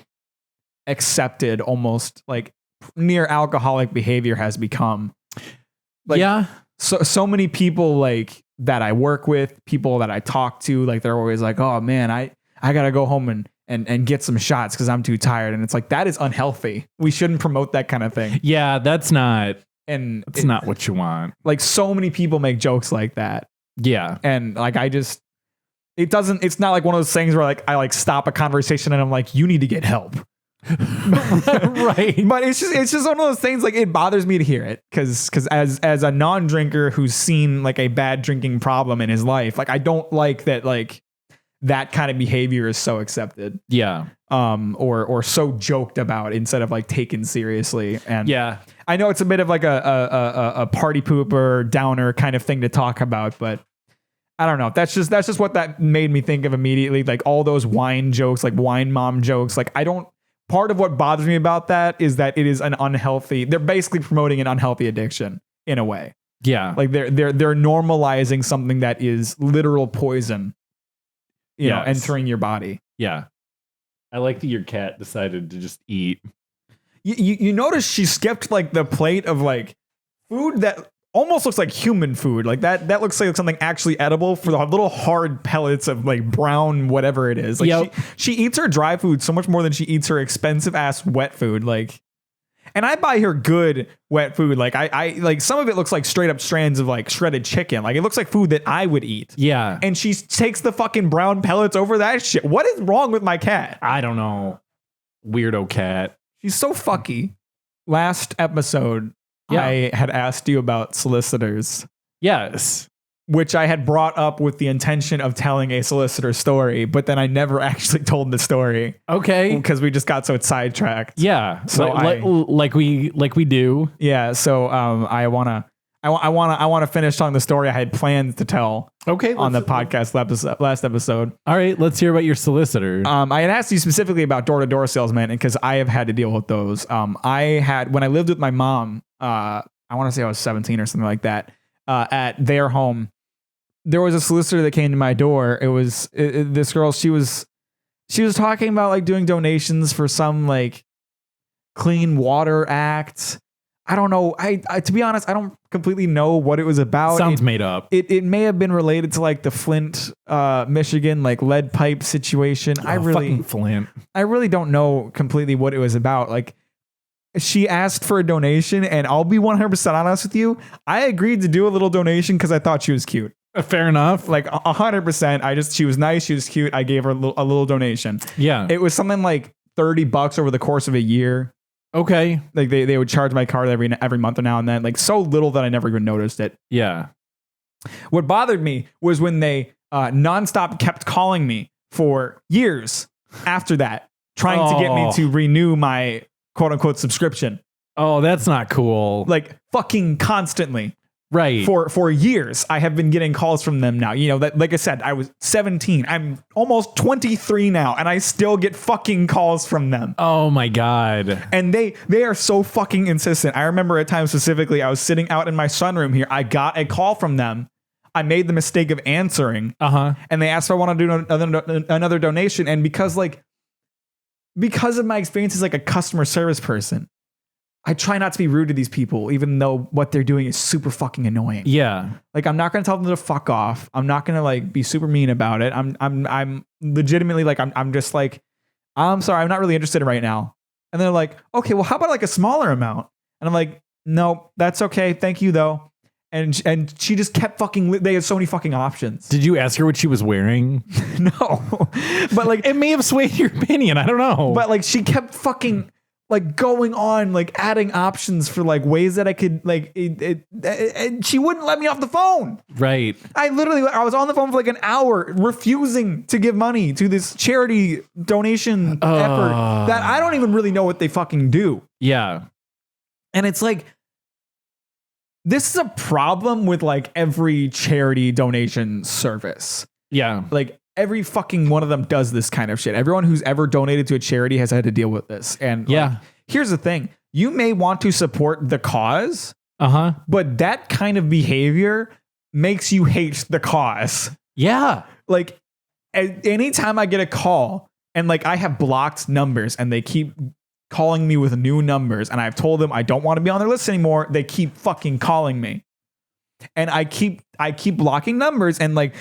accepted almost like near alcoholic behavior has become. Like, yeah. So many people like that I work with, people that I talk to, like they're always like, oh man, I gotta go home and get some shots because I'm too tired. And it's like, that is unhealthy. We shouldn't promote that kind of thing. Yeah, that's not what you want. Like so many people make jokes like that. Yeah. And like it's not like one of those things where like I like stop a conversation and I'm like, you need to get help. Right. But it's just one of those things, like it bothers me to hear it because as a non-drinker who's seen like a bad drinking problem in his life, like I don't like that, like that kind of behavior is so accepted. Yeah. Or so joked about instead of like taken seriously. And yeah, I know it's a bit of like a party pooper downer kind of thing to talk about, but I don't know. That's just what that made me think of immediately. Like all those wine jokes, like wine mom jokes. Like part of what bothers me about that is that it is they're basically promoting an unhealthy addiction in a way. Yeah. Like they're normalizing something that is literal poison, you know, entering your body. Yeah. I like that your cat decided to just eat. You notice she skipped like the plate of like food that almost looks like human food. Like that looks like something actually edible for the little hard pellets of like brown whatever it is. Like yep. she eats her dry food so much more than she eats her expensive ass wet food. Like, and I buy her good wet food. Like I like some of it looks like straight up strands of like shredded chicken. Like it looks like food that I would eat. Yeah. And she takes the fucking brown pellets over that shit. What is wrong with my cat? I don't know. Weirdo cat. She's so fucky. Last episode, yeah. I had asked you about solicitors. Yes. Which I had brought up with the intention of telling a solicitor story, but then I never actually told the story. Okay. Because we just got so sidetracked. Yeah. So like we do. Yeah. So I wanna finish telling the story I had planned to tell. Okay. On the podcast last episode. All right. Let's hear about your solicitor. I had asked you specifically about door-to-door salesmen because I have had to deal with those. When I lived with my mom, I want to say I was 17 or something like that, at their home, there was a solicitor that came to my door. It was this girl. She was talking about like doing donations for some like Clean Water Act. I don't know. I to be honest, I don't completely know what it was about. Sounds made up. It may have been related to like the Flint, Michigan, like lead pipe situation. Fucking Flint. I really don't know completely what it was about. Like, she asked for a donation, and I'll be 100% honest with you. I agreed to do a little donation because I thought she was cute. Fair enough. Like 100%. She was nice. She was cute. I gave her a little donation. Yeah. It was something like $30 over the course of a year. Okay. Like they would charge my card every month or now and then. Like so little that I never even noticed it. Yeah. What bothered me was when they nonstop kept calling me for years after that, trying to get me to renew my quote unquote subscription. Oh, that's not cool. Like fucking constantly. Right. For years, I have been getting calls from them now. You know, that, like I said, I was 17. I'm almost 23 now, and I still get fucking calls from them. Oh my God. And they are so fucking insistent. I remember a time specifically, I was sitting out in my sunroom here. I got a call from them. I made the mistake of answering. And they asked if I want to do another donation. And because of my experience as like a customer service person, I try not to be rude to these people, even though what they're doing is super fucking annoying. Yeah. Like, I'm not going to tell them to fuck off. I'm not going to like be super mean about it. I'm legitimately like, I'm just like, I'm sorry, I'm not really interested right now. And they're like, okay, well, how about like a smaller amount? And I'm like, no, that's okay. Thank you though. And she just kept they had so many fucking options. Did you ask her what she was wearing? No, but like, it may have swayed your opinion. I don't know. But like, she kept fucking like going on, like adding options for like ways that I could like and she wouldn't let me off the phone. Right. I was on the phone for like an hour refusing to give money to this charity donation effort that I don't even really know what they fucking do. Yeah. And it's like, this is a problem with like every charity donation service. Yeah. Like, every fucking one of them does this kind of shit. Everyone who's ever donated to a charity has had to deal with this. And like, here's the thing. You may want to support the cause, but that kind of behavior makes you hate the cause. Yeah. Like, anytime I get a call and like I have blocked numbers and they keep calling me with new numbers and I've told them I don't want to be on their list anymore, they keep fucking calling me. And I keep blocking numbers, and like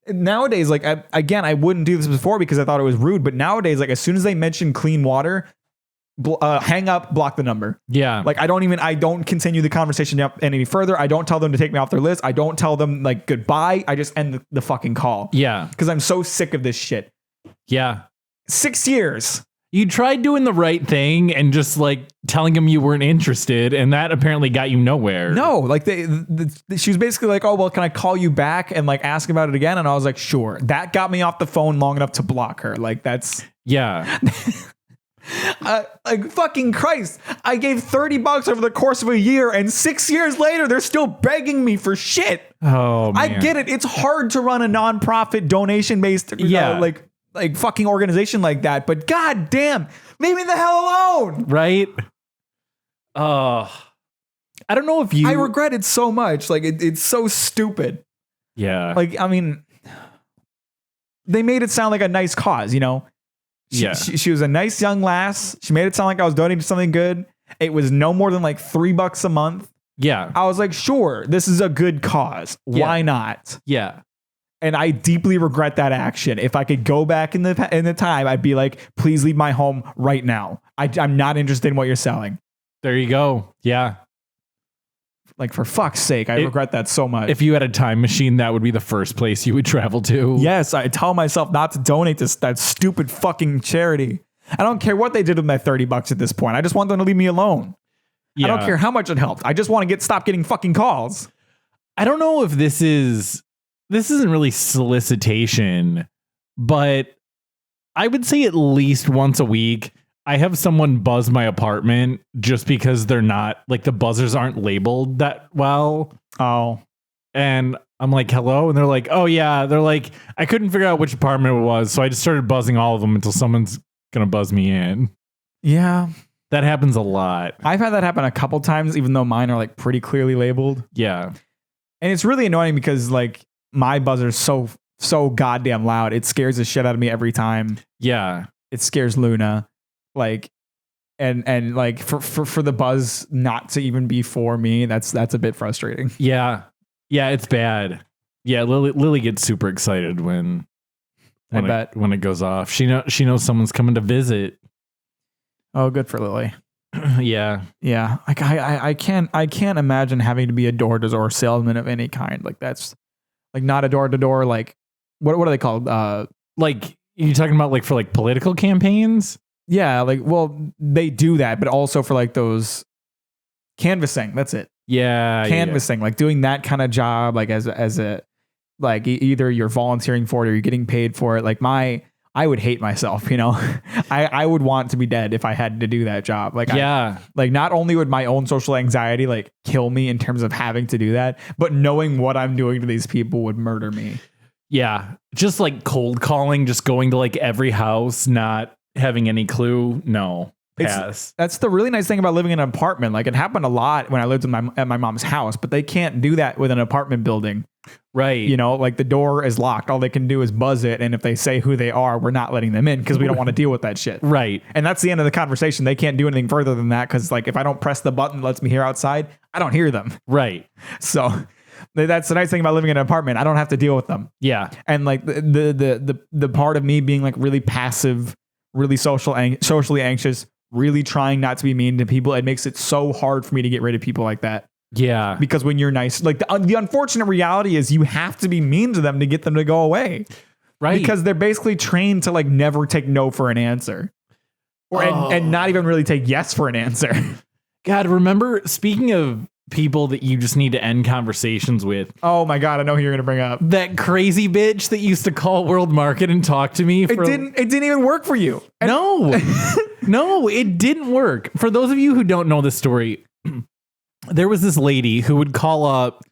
nowadays, like I wouldn't do this before because I thought it was rude. But nowadays, like as soon as they mention clean water, hang up, block the number. Yeah. Like I don't continue the conversation any further. I don't tell them to take me off their list. I don't tell them like goodbye. I just end the fucking call. Yeah. Because I'm so sick of this shit. Yeah. 6 years. You tried doing the right thing and just like telling them you weren't interested, and that apparently got you nowhere. No, like she was basically like, oh, well, can I call you back and like ask about it again? And I was like, sure. That got me off the phone long enough to block her. Like that's... Yeah. Like fucking Christ. I gave $30 over the course of a year, and 6 years later, they're still begging me for shit. Oh, man. I get it. It's hard to run a nonprofit donation-based like fucking organization like that, but god damn, leave me the hell alone. Right? I don't know if I regret it so much. Like it's so stupid. Yeah. Like, I mean, they made it sound like a nice cause, you know? She was a nice young lass. She made it sound like I was donating to something good. It was no more than like $3 a month. Yeah. I was like, sure, this is a good cause. Why not? Yeah. And I deeply regret that action. If I could go back in the time, I'd be like, please leave my home right now. I'm not interested in what you're selling. There you go. Yeah. Like, for fuck's sake, I regret that so much. If you had a time machine, that would be the first place you would travel to. Yes, I tell myself not to donate to that stupid fucking charity. I don't care what they did with my $30 at this point. I just want them to leave me alone. Yeah. I don't care how much it helped. I just want to stop getting fucking calls. I don't know if this isn't really solicitation, but I would say at least once a week, I have someone buzz my apartment just because they're not, like, the buzzers aren't labeled that well. Oh. And I'm like, hello? And they're like, oh, yeah. They're like, I couldn't figure out which apartment it was, so I just started buzzing all of them until someone's going to buzz me in. Yeah. That happens a lot. I've had that happen a couple times, even though mine are, like, pretty clearly labeled. Yeah. And it's really annoying because, like, my buzzer's so goddamn loud. It scares the shit out of me every time. Yeah. It scares Luna. Like, and like for the buzz not to even be for me, that's a bit frustrating. Yeah. Yeah, it's bad. Yeah, Lily gets super excited when it goes off. She knows someone's coming to visit. Oh, good for Lily. Yeah. Yeah. Like I can't imagine having to be a door-to-door salesman of any kind. Like that's like not a door-to-door, like what are they called? Like you talking about like for like political campaigns? Yeah, like, well, they do that, but also for like those canvassing. That's it. Yeah. Canvassing, like doing that kind of job, like as a like either you're volunteering for it or you're getting paid for it. Like I would hate myself, you know. I would want to be dead if I had to do that job. Like, like not only would my own social anxiety like kill me in terms of having to do that, but knowing what I'm doing to these people would murder me. Yeah. Just like cold calling, just going to like every house, not having any clue. No. Pass. That's the really nice thing about living in an apartment. Like it happened a lot when I lived at my mom's house, but they can't do that with an apartment building. Right. You know, like the door is locked. All they can do is buzz it. And if they say who they are, we're not letting them in because we don't want to deal with that shit. Right. And that's the end of the conversation. They can't do anything further than that because like if I don't press the button that lets me hear outside, I don't hear them. Right. So that's the nice thing about living in an apartment. I don't have to deal with them. Yeah. And like the part of me being like really passive, really socially anxious, really trying not to be mean to people, it makes it so hard for me to get rid of people like that. Yeah. Because when you're nice, like the unfortunate reality is you have to be mean to them to get them to go away. Right. Because they're basically trained to like never take no for an answer. Or and not even really take yes for an answer. God, remember, speaking of people that you just need to end conversations with. Oh my God, I know who you're going to bring up. That crazy bitch that used to call World Market and talk to me. It didn't even work for you. No. No, it didn't work. For those of you who don't know this story, there was this lady who would call up.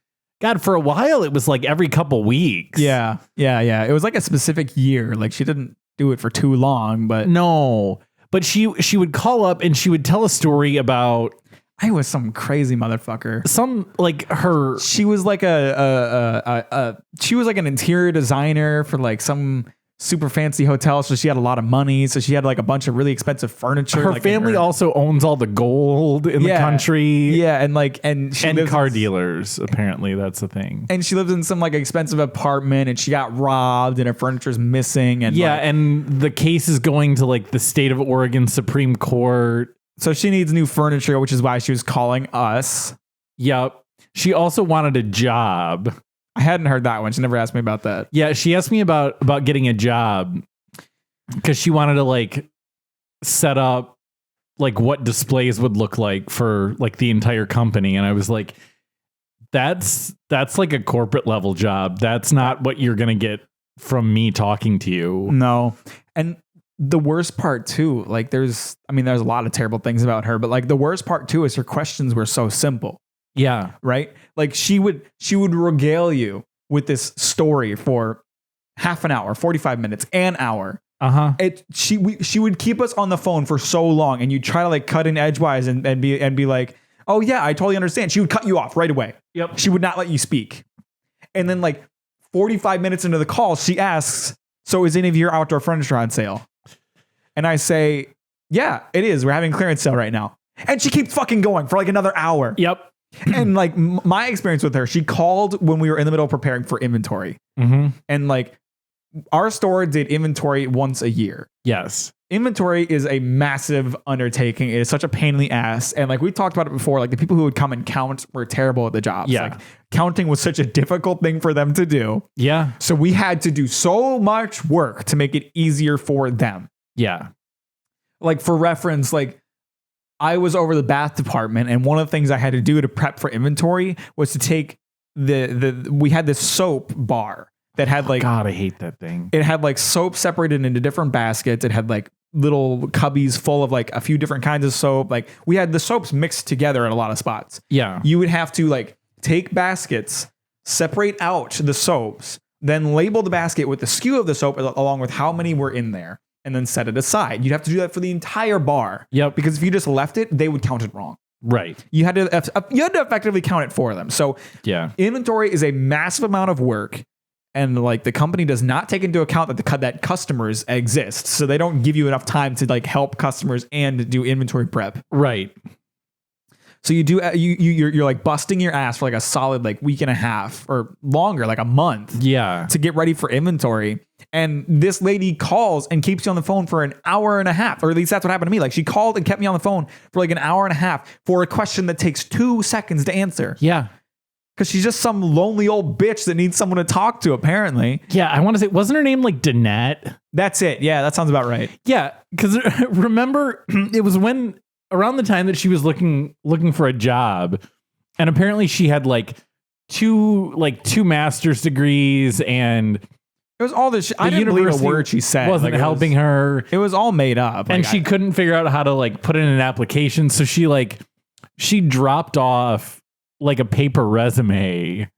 God, for a while, it was like every couple weeks. Yeah. It was like a specific year. Like she didn't do it for too long, but no. But she would call up and she would tell a story about. I was some crazy motherfucker. Some like her. She was like she was like an interior designer for like some super fancy hotel. So she had a lot of money. So she had like a bunch of really expensive furniture. Her family also owns all the gold in the country. Yeah. And car dealers. Apparently that's the thing. And she lives in some like expensive apartment and she got robbed and her furniture's missing. And and the case is going to like the state of Oregon Supreme Court. So she needs new furniture, which is why she was calling us. Yep. She also wanted a job. I hadn't heard that one. She never asked me about that. Yeah, she asked me about getting a job because she wanted to like set up like what displays would look like for like the entire company. And I was like, that's like a corporate level job. That's not what you're going to get from me talking to you. No. And the worst part too, like there's a lot of terrible things about her, but like the worst part too is her questions were so simple. Yeah. Right. Like she would regale you with this story for half an hour, 45 minutes, an hour. She would keep us on the phone for so long and you try to like cut in edgewise and be like, oh yeah, I totally understand. She would cut you off right away. Yep. She would not let you speak. And then like 45 minutes into the call, she asks, so is any of your outdoor furniture on sale? And I say, yeah, it is. We're having clearance sale right now. And she keeps fucking going for like another hour. Yep. And like my experience with her, she called when we were in the middle of preparing for inventory. Mm-hmm. And like our store did inventory once a year. Yes. Inventory is a massive undertaking. It is such a pain in the ass. And like we talked about it before, like the people who would come and count were terrible at the jobs. Yeah. Like counting was such a difficult thing for them to do. Yeah. So we had to do so much work to make it easier for them. Yeah. Like for reference, like I was over the bath department and one of the things I had to do to prep for inventory was to take we had this soap bar that had like, God, I hate that thing. It had like soap separated into different baskets. It had like little cubbies full of like a few different kinds of soap. Like we had the soaps mixed together in a lot of spots. Yeah. You would have to like take baskets, separate out the soaps, then label the basket with the SKU of the soap along with how many were in there. And then set it aside. You'd have to do that for the entire bar. Yep. Because if you just left it, they would count it wrong. Right. You had to effectively count it for them. So yeah, inventory is a massive amount of work, and like the company does not take into account that customers exist. So they don't give you enough time to like help customers and do inventory prep. Right. So you're like busting your ass for like a solid like week and a half or longer, like a month. Yeah. To get ready for inventory. And this lady calls and keeps you on the phone for an hour and a half, or at least that's what happened to me. Like she called and kept me on the phone for like an hour and a half for a question that takes 2 seconds to answer. Yeah. Because she's just some lonely old bitch that needs someone to talk to, apparently. Yeah. I want to say, wasn't her name like Danette? That's it. Yeah, that sounds about right. Yeah. Because remember, it was around the time that she was looking for a job, and apparently she had like two master's degrees, and it was all this. I didn't believe a word she said. Wasn't helping her. It was all made up, and she couldn't figure out how to like put in an application. So she dropped off like a paper resume.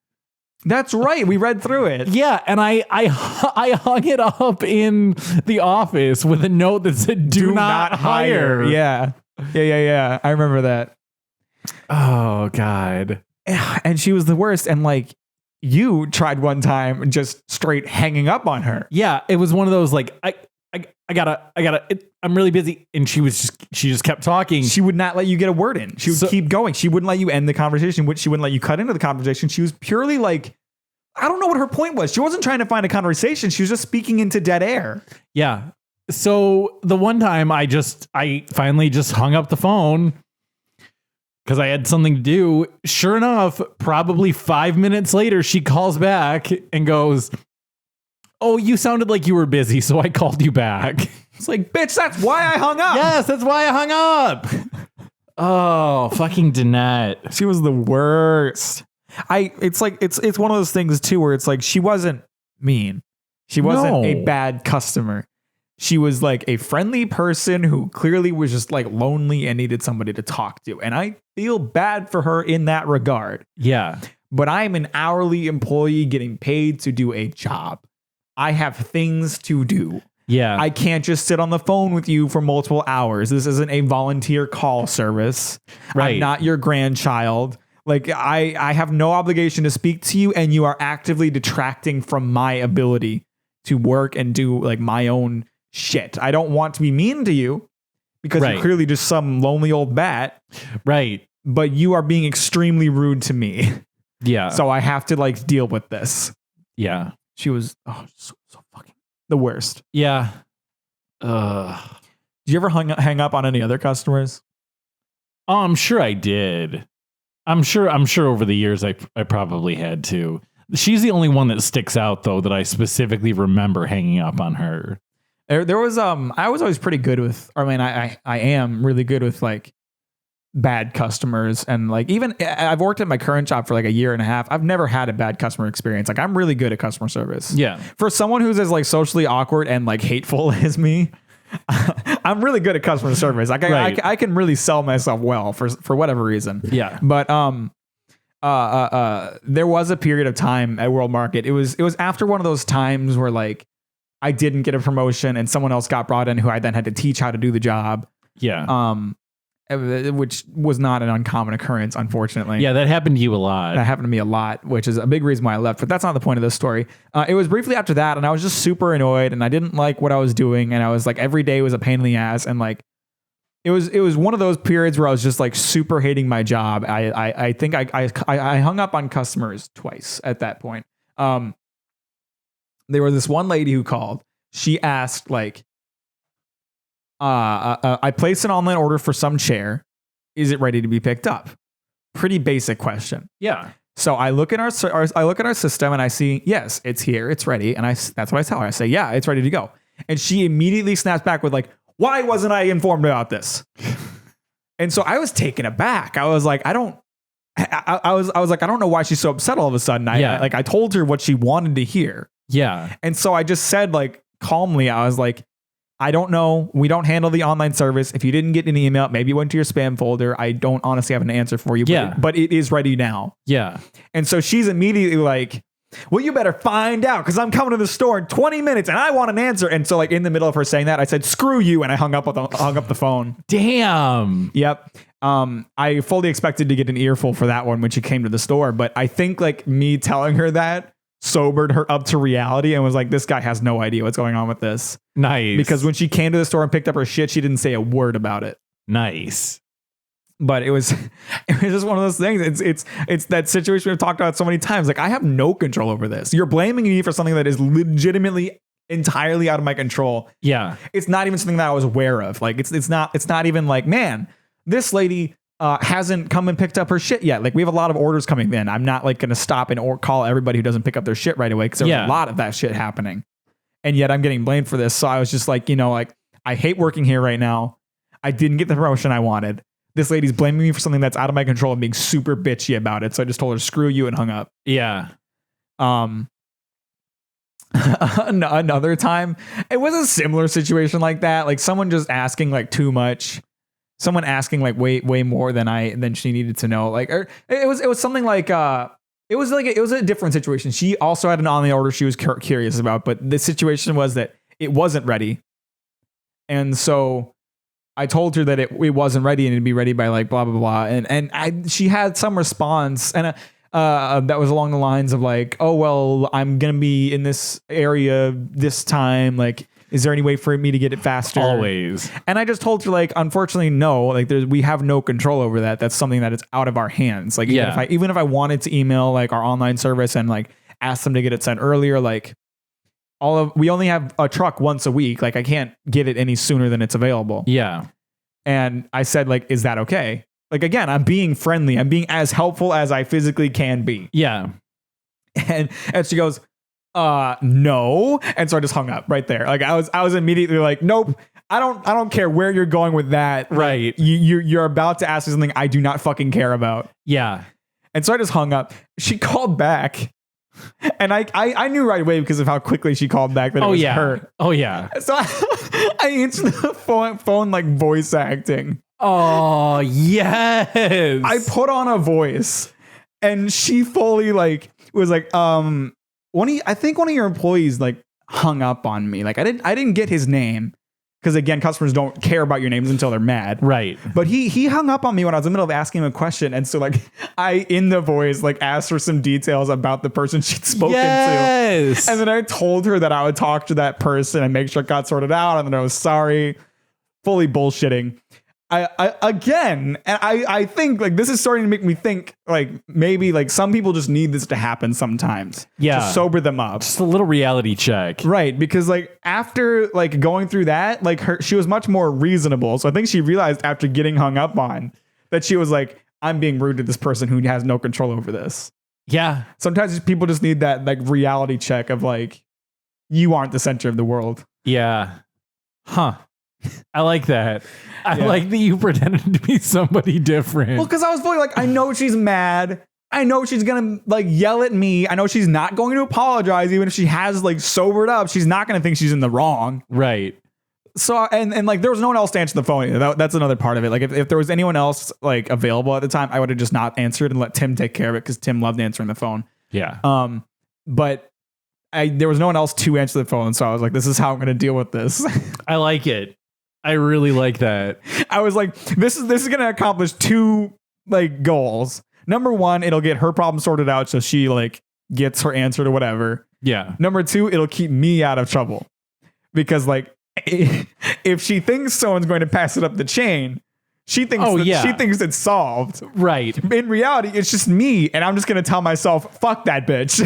That's right. We read through it. Yeah, and I hung it up in the office with a note that said "Do not hire." Yeah. I remember that. Oh God. And she was the worst. And like, you tried one time just straight hanging up on her. Yeah, it was one of those like I'm really busy, and she just kept talking. She would not let you get a word in. She would keep going. She wouldn't let you end the conversation. She wouldn't let you cut into the conversation. She was purely like, I don't know what her point was. She wasn't trying to find a conversation. She was just speaking into dead air. Yeah. So the one time I finally just hung up the phone because I had something to do. Sure enough, probably 5 minutes later, she calls back and goes, "Oh, you sounded like you were busy, so I called you back." It's like, bitch, that's why I hung up. Yes, that's why I hung up. Oh, fucking Danette. She was the worst. It's one of those things too, where it's like, she wasn't mean. She wasn't a bad customer. She was like a friendly person who clearly was just like lonely and needed somebody to talk to. And I feel bad for her in that regard. Yeah. But I'm an hourly employee getting paid to do a job. I have things to do. Yeah. I can't just sit on the phone with you for multiple hours. This isn't a volunteer call service. Right. I'm not your grandchild. Like, I have no obligation to speak to you, and you are actively detracting from my ability to work and do like my own shit. I don't want to be mean to you because you're clearly just some lonely old bat. Right. But you are being extremely rude to me. Yeah. So I have to like deal with this. Yeah. She was so fucking the worst. Yeah. Did you ever hang up on any other customers? Oh, I'm sure I did. I'm sure over the years I probably had to. She's the only one that sticks out though, that I specifically remember hanging up on her. There was I was always pretty good with, I am really good with like bad customers, and like even I've worked at my current job for like a year and a half. I've never had a bad customer experience. Like, I'm really good at customer service. Yeah. For someone who's as like socially awkward and like hateful as me, I'm really good at customer service. Like I can really sell myself well for whatever reason. Yeah. But there was a period of time at World Market. It was after one of those times where like I didn't get a promotion and someone else got brought in who I then had to teach how to do the job. Yeah. Which was not an uncommon occurrence, unfortunately. Yeah, that happened to you a lot. That happened to me a lot, which is a big reason why I left. But that's not the point of this story. It was briefly after that, and I was just super annoyed, and I didn't like what I was doing, and I was like, every day was a pain in the ass, and like, it was one of those periods where I was just like super hating my job. I think I hung up on customers twice at that point. There was this one lady who called. She asked like, I placed an online order for some chair. Is it ready to be picked up? Pretty basic question. Yeah. So I look at our system and I see, yes, it's here, it's ready, and that's what I tell her. I say, yeah, it's ready to go, and she immediately snaps back with like, why wasn't I informed about this? And so I was taken aback. I was like, I was like, I don't know why she's so upset all of a sudden. I told her what she wanted to hear. Yeah. And so I just said like calmly, I was like, I don't know. We don't handle the online service. If you didn't get an email, maybe it went to your spam folder. I don't honestly have an answer for you, but it is ready now. Yeah. And so she's immediately like, well, you better find out because I'm coming to the store in 20 minutes and I want an answer. And so like in the middle of her saying that, I said, screw you. And I hung up the phone. Damn. Yep. I fully expected to get an earful for that one when she came to the store. But I think like me telling her that sobered her up to reality and was like, this guy has no idea what's going on with this. Nice. Because when she came to the store and picked up her shit, she didn't say a word about it. Nice. But it was just one of those things. It's that situation we've talked about so many times. Like, I have no control over this. You're blaming me for something that is legitimately entirely out of my control. Yeah. It's not even something that I was aware of. Like, it's not even like, man, this lady hasn't come and picked up her shit yet. Like, we have a lot of orders coming in. I'm not like going to stop and call everybody who doesn't pick up their shit right away because there's a lot of that shit happening. And yet I'm getting blamed for this. So I was just like, like, I hate working here right now. I didn't get the promotion I wanted. this lady's blaming me for something that's out of my control and being super bitchy about it. So I just told her, screw you, and hung up. Yeah. Another time, it was a similar situation like that. Like someone just asking like too much. Someone asking like way more than she needed to know. Like, or it was something like it was a different situation. She also had an online order she was curious about, but the situation was that it wasn't ready, and so I told her that it wasn't ready and it'd be ready by like blah blah blah, and she had some response and that was along the lines of like, oh well, I'm gonna be in this area this time, like, is there any way for me to get it faster? Always. And I just told her, like, unfortunately, no. Like, we have no control over that. That's something that is out of our hands. Like, even if I wanted to email like our online service and like ask them to get it sent earlier, like we only have a truck once a week. Like, I can't get it any sooner than it's available. Yeah. And I said, like, is that okay? Like, again, I'm being friendly. I'm being as helpful as I physically can be. Yeah. And she goes, no. And so I just hung up right there. Like I was immediately like, nope, I don't care where you're going with that. Right. You're about to ask me something I do not fucking care about. Yeah. And so I just hung up. She called back. And I knew right away because of how quickly she called back that it was her. Oh yeah. So I answered the phone like voice acting. Oh yes. I put on a voice and she fully like was like, I think one of your employees like hung up on me. Like I didn't get his name because again, customers don't care about your names until they're mad. Right. But he hung up on me when I was in the middle of asking him a question. And so like I, in the voice, like asked her some details about the person she'd spoken to. And then I told her that I would talk to that person and make sure it got sorted out. And then I was sorry, fully bullshitting. I think like this is starting to make me think like maybe like some people just need this to happen sometimes. Yeah. To sober them up. Just a little reality check. Right. Because like after like going through that, like she was much more reasonable. So I think she realized after getting hung up on that she was like, I'm being rude to this person who has no control over this. Yeah. Sometimes people just need that like reality check of like, you aren't the center of the world. Yeah. Huh. I like that. I like that you pretended to be somebody different. Well, because I was fully like, I know she's mad. I know she's going to like yell at me. I know she's not going to apologize. Even if she has like sobered up, she's not going to think she's in the wrong. Right. So, and like there was no one else to answer the phone. That's another part of it. Like if there was anyone else like available at the time, I would have just not answered and let Tim take care of it because Tim loved answering the phone. Yeah. But there was no one else to answer the phone. So I was like, this is how I'm going to deal with this. I like it. I really like that. I was like, this is going to accomplish two like goals. Number one, it'll get her problem sorted out so she like gets her answer to whatever. Yeah. Number two, it'll keep me out of trouble because like if she thinks someone's going to pass it up the chain, she thinks she thinks it's solved. Right. In reality, it's just me, and I'm just going to tell myself, fuck that bitch.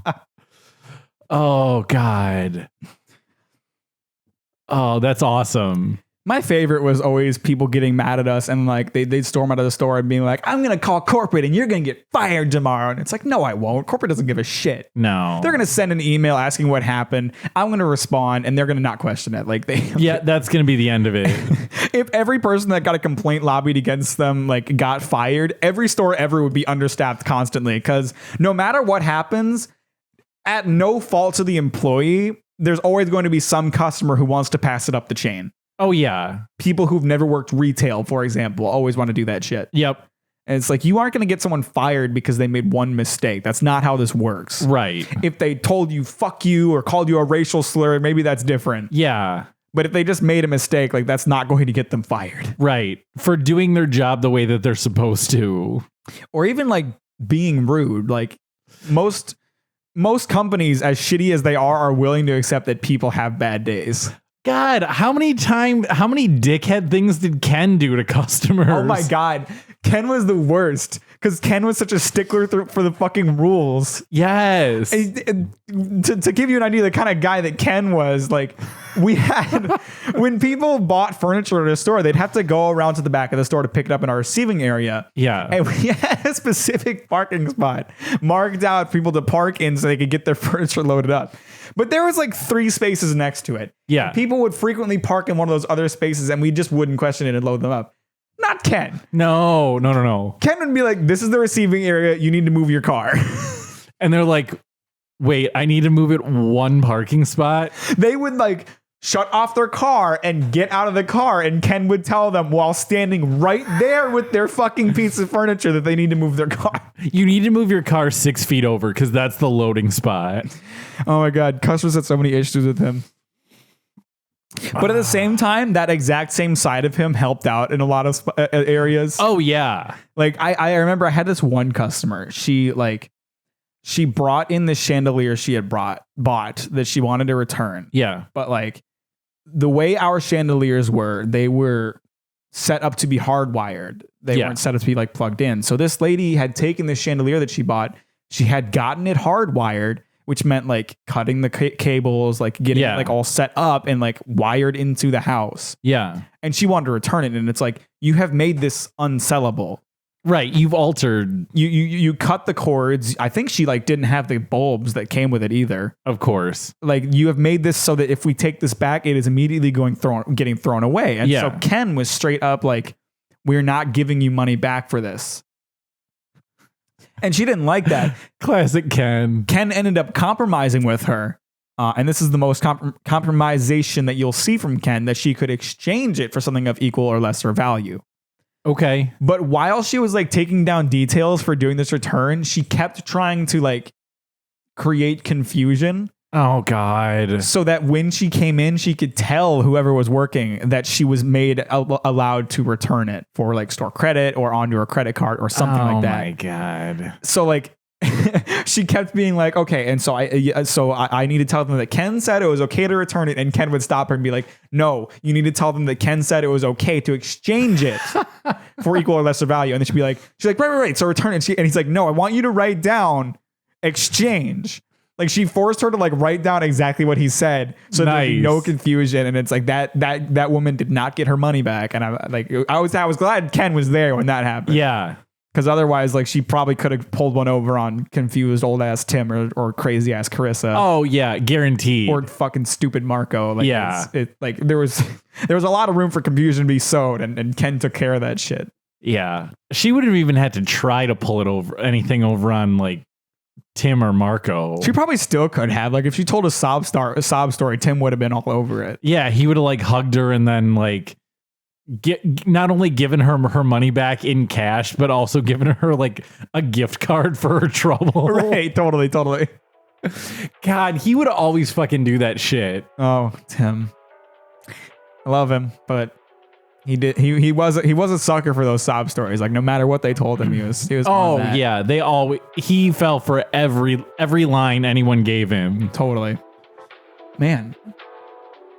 Right. Oh God. Oh, that's awesome. My favorite was always people getting mad at us and like they'd storm out of the store and being like, I'm going to call corporate and you're going to get fired tomorrow. And it's like, no, I won't. Corporate doesn't give a shit. No. They're going to send an email asking what happened. I'm going to respond and they're going to not question it. Like that's going to be the end of it. If every person that got a complaint lobbied against them like got fired, every store ever would be understaffed constantly because no matter what happens, at no fault to the employee, there's always going to be some customer who wants to pass it up the chain. Oh, yeah. People who've never worked retail, for example, always want to do that shit. Yep. And it's like, you aren't going to get someone fired because they made one mistake. That's not how this works. Right. If they told you, fuck you, or called you a racial slur, maybe that's different. Yeah. But if they just made a mistake, like that's not going to get them fired. Right. For doing their job the way that they're supposed to. Or even like being rude. Like most companies, as shitty as they are willing to accept that people have bad days. God, how many dickhead things did Ken do to customers? Oh my God. Ken was the worst because Ken was such a stickler for the fucking rules. Yes. To give you an idea, the kind of guy that Ken was, like, we had when people bought furniture at a store, they'd have to go around to the back of the store to pick it up in our receiving area. Yeah. And we had a specific parking spot marked out for people to park in so they could get their furniture loaded up. But there was like 3 spaces next to it. Yeah. People would frequently park in one of those other spaces and we just wouldn't question it and load them up. Not Ken. No. Ken would be like, this is the receiving area. You need to move your car. And they're like, wait, I need to move it 1 parking spot. They would like shut off their car and get out of the car. And Ken would tell them while standing right there with their fucking piece of furniture that they need to move their car. You need to move your car 6 feet over because that's the loading spot. Oh my God. Customers had so many issues with him. But at the same time, that exact same side of him helped out in a lot of areas. Oh, yeah. Like I remember I had this one customer. She brought in the chandelier she had bought that she wanted to return. Yeah. But like the way our chandeliers were, they were set up to be hardwired. They weren't set up to be like plugged in. So this lady had taken the chandelier that she bought. She had gotten it hardwired, which meant like cutting the cables, like getting it like all set up and like wired into the house. Yeah. And she wanted to return it. And it's like, you have made this unsellable. Right. You've altered. You cut the cords. I think she like didn't have the bulbs that came with it either. Of course. Like you have made this so that if we take this back, it is immediately getting thrown away. And so Ken was straight up like, we're not giving you money back for this. And she didn't like that. Classic Ken. Ken ended up compromising with her. And this is the most compromisation that you'll see from Ken, that she could exchange it for something of equal or lesser value. Okay. But while she was like taking down details for doing this return, she kept trying to like create confusion. Oh God. So that when she came in, she could tell whoever was working that she was allowed to return it for like store credit or onto her credit card or something like that. Oh my God. So like she kept being like, okay. And so I need to tell them that Ken said it was okay to return it. And Ken would stop her and be like, no, you need to tell them that Ken said it was okay to exchange it for equal or lesser value. And then she's like, right. So return it. And he's like, no, I want you to write down exchange. Like she forced her to like write down exactly what he said, so there'd be no confusion. And it's like that woman did not get her money back. And I was glad Ken was there when that happened. Yeah, because otherwise, like she probably could have pulled one over on confused old ass Tim or crazy ass Carissa. Oh yeah, guaranteed. Or fucking stupid Marco. Like, yeah, like there was a lot of room for confusion to be sowed, and Ken took care of that shit. Yeah, she would have even had to try to pull it over anything on like Tim or Marco. She probably still could have. Like if she told a sob story, Tim would have been all over it. Yeah, he would have like hugged her and then like not only given her money back in cash, but also given her like a gift card for her trouble. Right, totally. God, he would always fucking do that shit. Oh, Tim. I love him, but he was a sucker for those sob stories. Like no matter what they told him, he was oh yeah, he fell for every line anyone gave him. Totally. Man,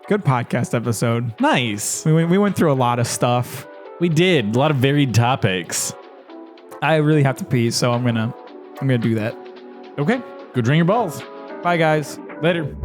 good podcast episode. Nice. We went through a lot of stuff. We did a lot of varied topics. I really have to pee, so I'm gonna do that. Okay, go drain your balls. Bye guys. Later.